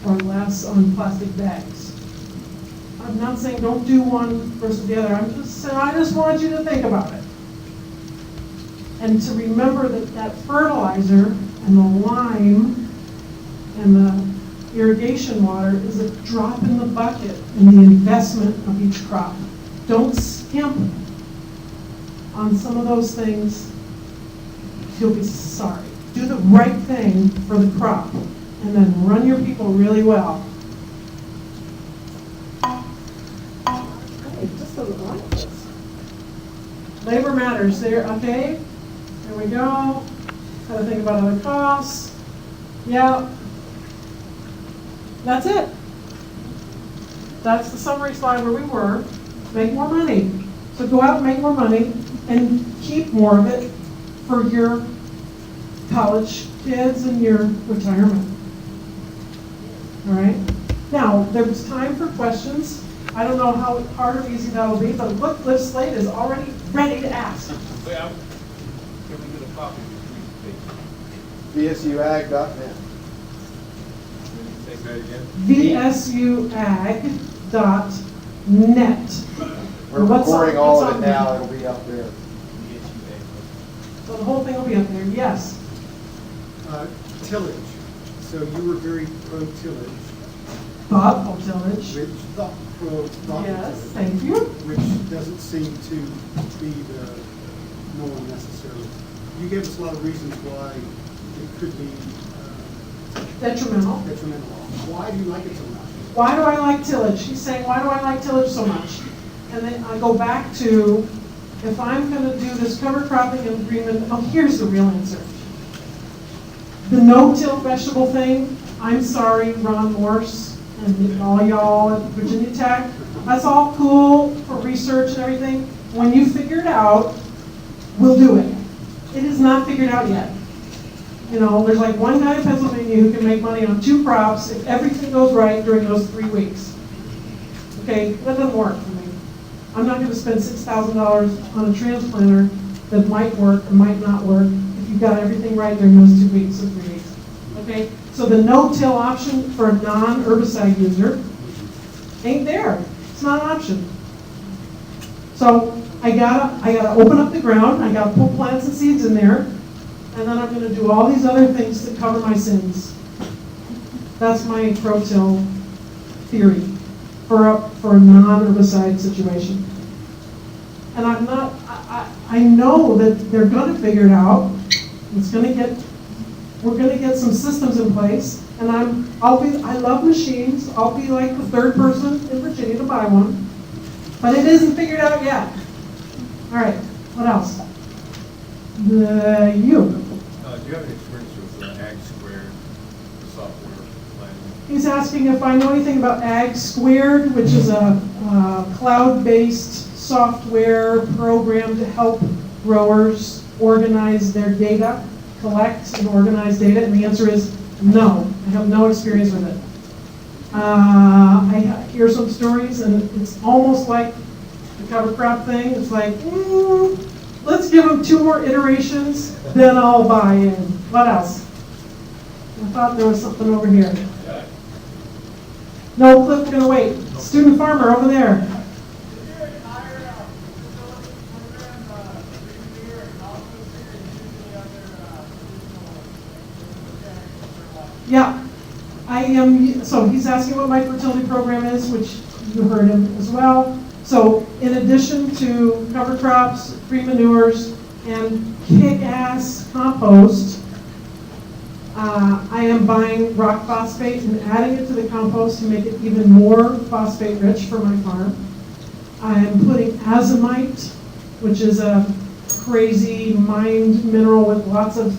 or less on plastic bags. I'm not saying don't do one versus the other. I'm just saying I just want you to think about it. And to remember that fertilizer and the lime and the irrigation water is a drop in the bucket in the investment of each crop. Don't skimp on some of those things. You'll be sorry. Do the right thing for the crop and then run your people really well. Just a little like this. Labor matters there, okay? There we go. Got to think about other costs. Yeah. That's it. That's the summary slide where we were. Make more money. So go out and make more money and keep more of it for your college kids and your retirement. All right? Now, there's time for questions. I don't know how hard or easy that'll be, but look, Liv Slate is already ready to ask. Well, can we get a copy of the VSUAg.net. Say that again? VSUAg.net. We're recording all of it now. It'll be up there. So the whole thing will be up there, yes. Tillage. So you were very pro-tillage. Thoughtful tillage. Pro-thoughtful Yes, tillage, thank you. which doesn't seem to be the norm necessarily. You gave us a lot of reasons why it could be Detrimental. detrimental. Why do you like it so much? Why do I like tillage? He's saying, why do I like tillage so much? And then I go back to, if I'm going to do this cover cropping agreement, oh, here's the real answer. The no-till vegetable thing, I'm sorry, Ron Morse and all y'all at Virginia Tech, that's all cool for research and everything. When you figure it out, we'll do it. It is not figured out yet. You know, there's like one guy in Pennsylvania who can make money on 2 crops if everything goes right during those 3 weeks. Okay, that doesn't work for me. I'm not going to spend $6,000 on a transplanter that might work or might not work if you've got everything right during those 2 weeks or 3 weeks. Okay, so the no-till option for a non-herbicide user ain't there. It's not an option. So I gotta open up the ground. I gotta put plants and seeds in there, and then I'm going to do all these other things to cover my sins. That's my pro-till theory for a non-herbicide situation. And I know that they're going to figure it out. We're going to get some systems in place, and I love machines. I'll be like the 3rd person in Virginia to buy one, but it isn't figured out yet. All right, what else? Do you have any experience with Ag Squared software planning? He's asking if I know anything about Ag Squared, which is a cloud-based software program to help growers organize their data, collect and organize data, and the answer is no. I have no experience with it. I hear some stories, and it's almost like the cover crop thing. It's like, let's give them 2 more iterations, then I'll buy in. What else? I thought there was something over here. No, Cliff, we're gonna wait. Student farmer over there. Yeah, I am, so he's asking what my fertility program is, which you heard him as well. So in addition to cover crops, free manures, and kick-ass compost, I am buying rock phosphate and adding it to the compost to make it even more phosphate rich for my farm. I am putting azomite, which is a crazy mined mineral with lots of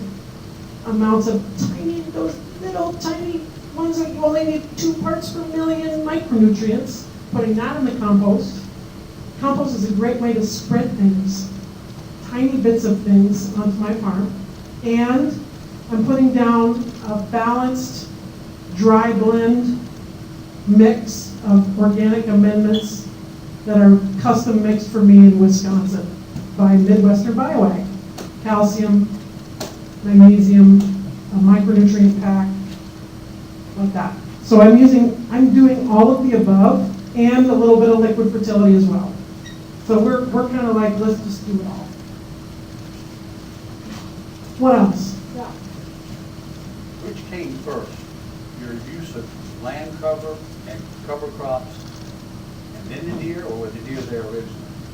amounts of those little tiny ones that you only need 2 parts per million micronutrients, putting that in the compost. Compost is a great way to spread things, tiny bits of things onto my farm. And I'm putting down a balanced dry blend mix of organic amendments that are custom mixed for me in Wisconsin by Midwestern Bioag. Calcium, magnesium, a micronutrient pack, like that. So I'm doing all of the above and a little bit of liquid fertility as well. So we're kind of like, let's just do it all. What else? Yeah. Which came first? Your use of land cover and cover crops, and then the deer, or were the deer there originally?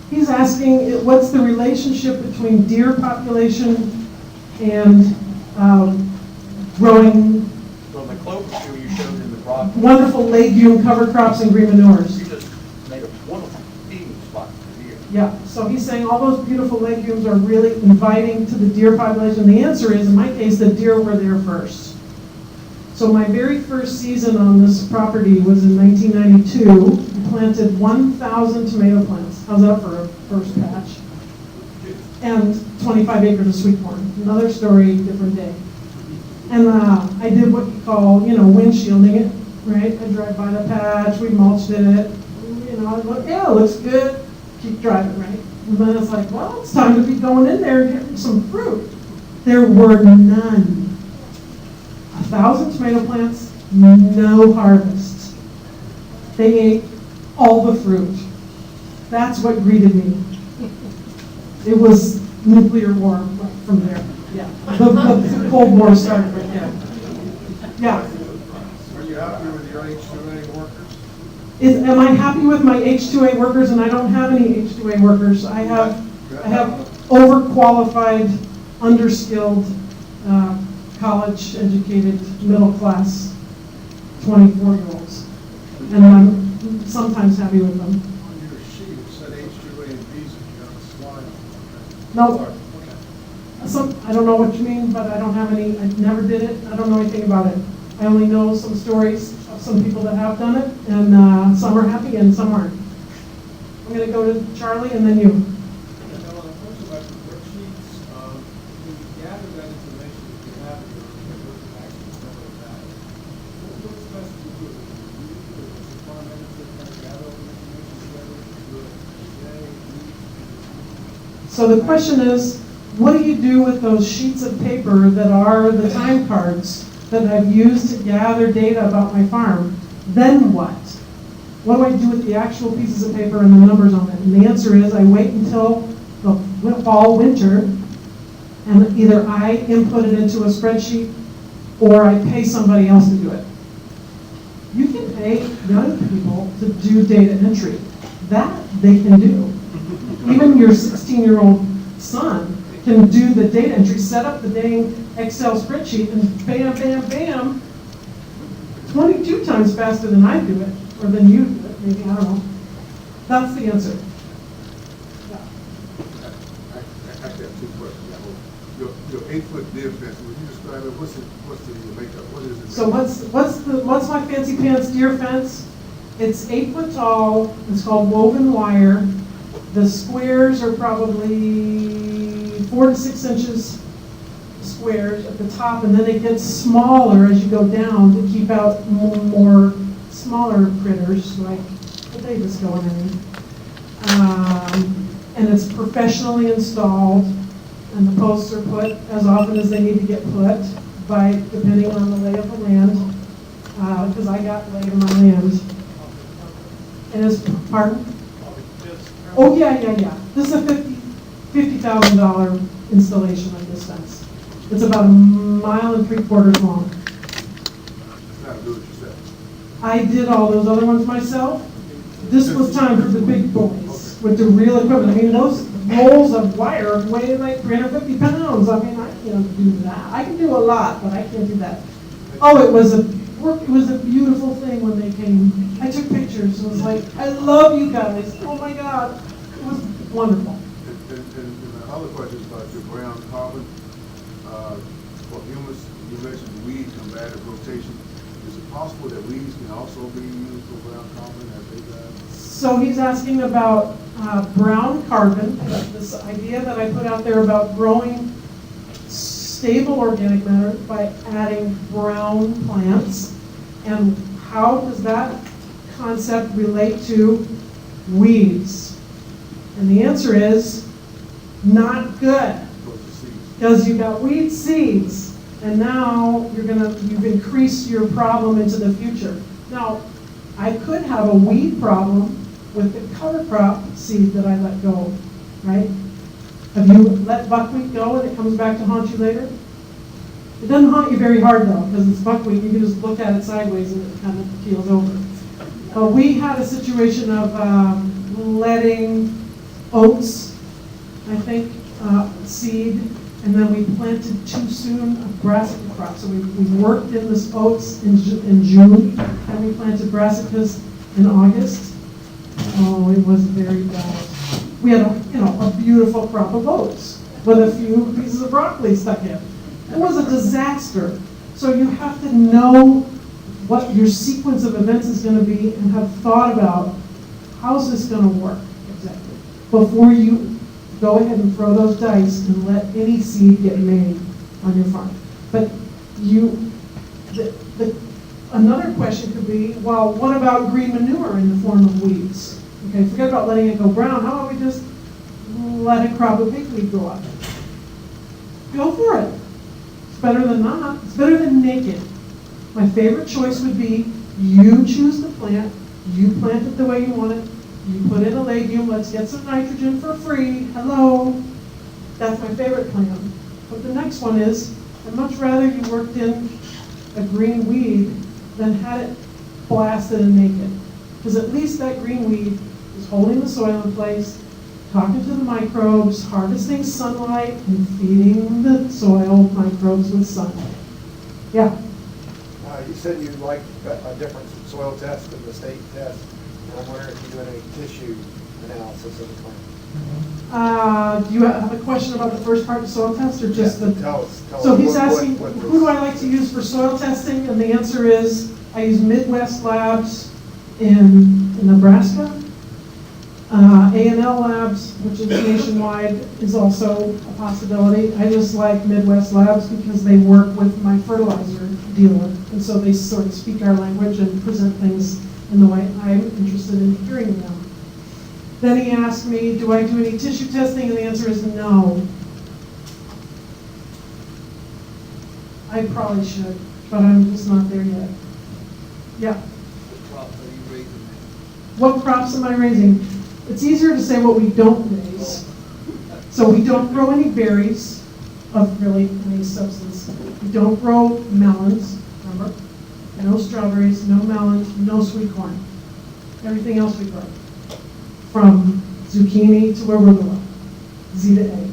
He's asking what's the relationship between deer population and growing From the clover field you showed in the broccoli, wonderful legume cover crops and green manures. you just made a wonderful feeding spot for the deer. Yeah, so he's saying all those beautiful legumes are really inviting to the deer population. The answer is, in my case, the deer were there first. So my very first season on this property was in 1992. We planted 1,000 tomato plants. How's that for a first patch? And 25 acres of sweet corn. Another story, different day. And I did what you call, windshielding it, right? I drive by the patch, we mulched it, I look, yeah, it looks good, keep driving, right? And then it's like, well, it's time to be going in there and getting some fruit. There were none. 1,000 tomato plants, no harvest. They ate all the fruit. That's what greeted me. It was nuclear war right from there. Yeah, the Cold War started right there. Yeah. Are you happy with your H2A workers? Am I happy with my H2A workers? And I don't have any H2A workers. I have overqualified, underskilled, college-educated, middle-class 24-year-olds. And I'm sometimes happy with them. On your sheet, it said H2A and visa, you have a slide on it. No, Okay. I don't know what you mean, but I don't have any, I never did it. I don't know anything about it. I only know some stories of some people that have done it, and some are happy and some aren't. I'm going to go to Charlie and then you. And then on the first about the worksheets, when you gather that information that you have in your action stuff like that, what's best to do? You or the farm manager kind of gather all the information together, do it today, week? So the question is, what do you do with those sheets of paper that are the time cards that I've used to gather data about my farm? Then what? What do I do with the actual pieces of paper and the numbers on it? And the answer is I wait until the fall, winter, and either I input it into a spreadsheet or I pay somebody else to do it. You can pay young people to do data entry. That they can do. Even your 16-year-old son can do the data entry, set up the dang Excel spreadsheet, and bam, bam, bam, 22 times faster than I do it, or than you do it, maybe, I don't know. That's the answer. Yeah. I actually have 2 questions. Your 8-foot deer fence, would you describe it? What's the makeup? What is it? So what's my fancy pants deer fence? It's 8 foot tall. It's called woven wire. The squares are probably 4 to 6 inches squares at the top, and then it gets smaller as you go down to keep out more smaller critters like, what they just go underneath. And it's professionally installed, and the posts are put as often as they need to get put, depending on the lay of the land, because I got lay of my land. And it's, pardon? Oh, yeah. This is a $50,000 installation of this fence. It's about 1.75 miles long. It's not do it yourself. I did all those other ones myself. This was time for the big boys with the real equipment. I mean, those rolls of wire weigh like 350 pounds. I mean, I can't do that. I can do a lot, but I can't do that. Oh, it was a beautiful thing when they came. I took pictures. It was like, I love you guys. Oh my God. It was wonderful. And my other question is about your brown carbon. For humus, you mentioned weed combative rotation. Is it possible that weeds can also be used for brown carbon as they die? So he's asking about brown carbon, this idea that I put out there about growing stable organic matter by adding brown plants, and how does that concept relate to weeds? And the answer is not good, because you've got weed seeds, and now you've increased your problem into the future. Now, I could have a weed problem with the cover crop seed that I let go, right? Have you let buckwheat go and it comes back to haunt you later? It doesn't haunt you very hard though, because it's buckwheat. You can just look at it sideways and it kind of keels over. We had a situation of letting oats, I think, seed, and then we planted too soon a brassica crop. So we worked in this oats in June, and we planted brassicas in August. Oh, it was very bad. We had a beautiful crop of oats with a few pieces of broccoli stuck in. It was a disaster. So you have to know what your sequence of events is going to be and have thought about how's this going to work exactly before you go ahead and throw those dice and let any seed get made on your farm. But another question could be, well, what about green manure in the form of weeds? Okay, forget about letting it go brown. How about we just let a crop of pigweed grow up? Go for it. It's better than not. It's better than naked. My favorite choice would be you choose the plant, you plant it the way you want it, you put in a legume, let's get some nitrogen for free. Hello. That's my favorite plan. But the next one is, I'd much rather you worked in a green weed than had it blasted and naked. Because at least that green weed is holding the soil in place, talking to the microbes, harvesting sunlight, and feeding the soil microbes with sunlight. Yeah? You said you liked a difference in soil test and the state test. And I'm wondering if you do any tissue analysis of the plant. Do you have a question about the first part of soil test, or just the? Tell us. So he's asking, who do I like to use for soil testing? And the answer is, I use Midwest Labs in Nebraska. A&L Labs, which is nationwide, is also a possibility. I just like Midwest Labs because they work with my fertilizer dealer. And so they sort of speak our language and present things in the way I'm interested in hearing them. Then he asked me, do I do any tissue testing? And the answer is no. I probably should, but I'm just not there yet. Yeah. What crops are you raising? What crops am I raising? It's easier to say what we don't raise. So we don't grow any berries of really any substance. We don't grow melons, remember? No strawberries, no melons, no sweet corn. Everything else we grow. From zucchini to arugula, Z to A.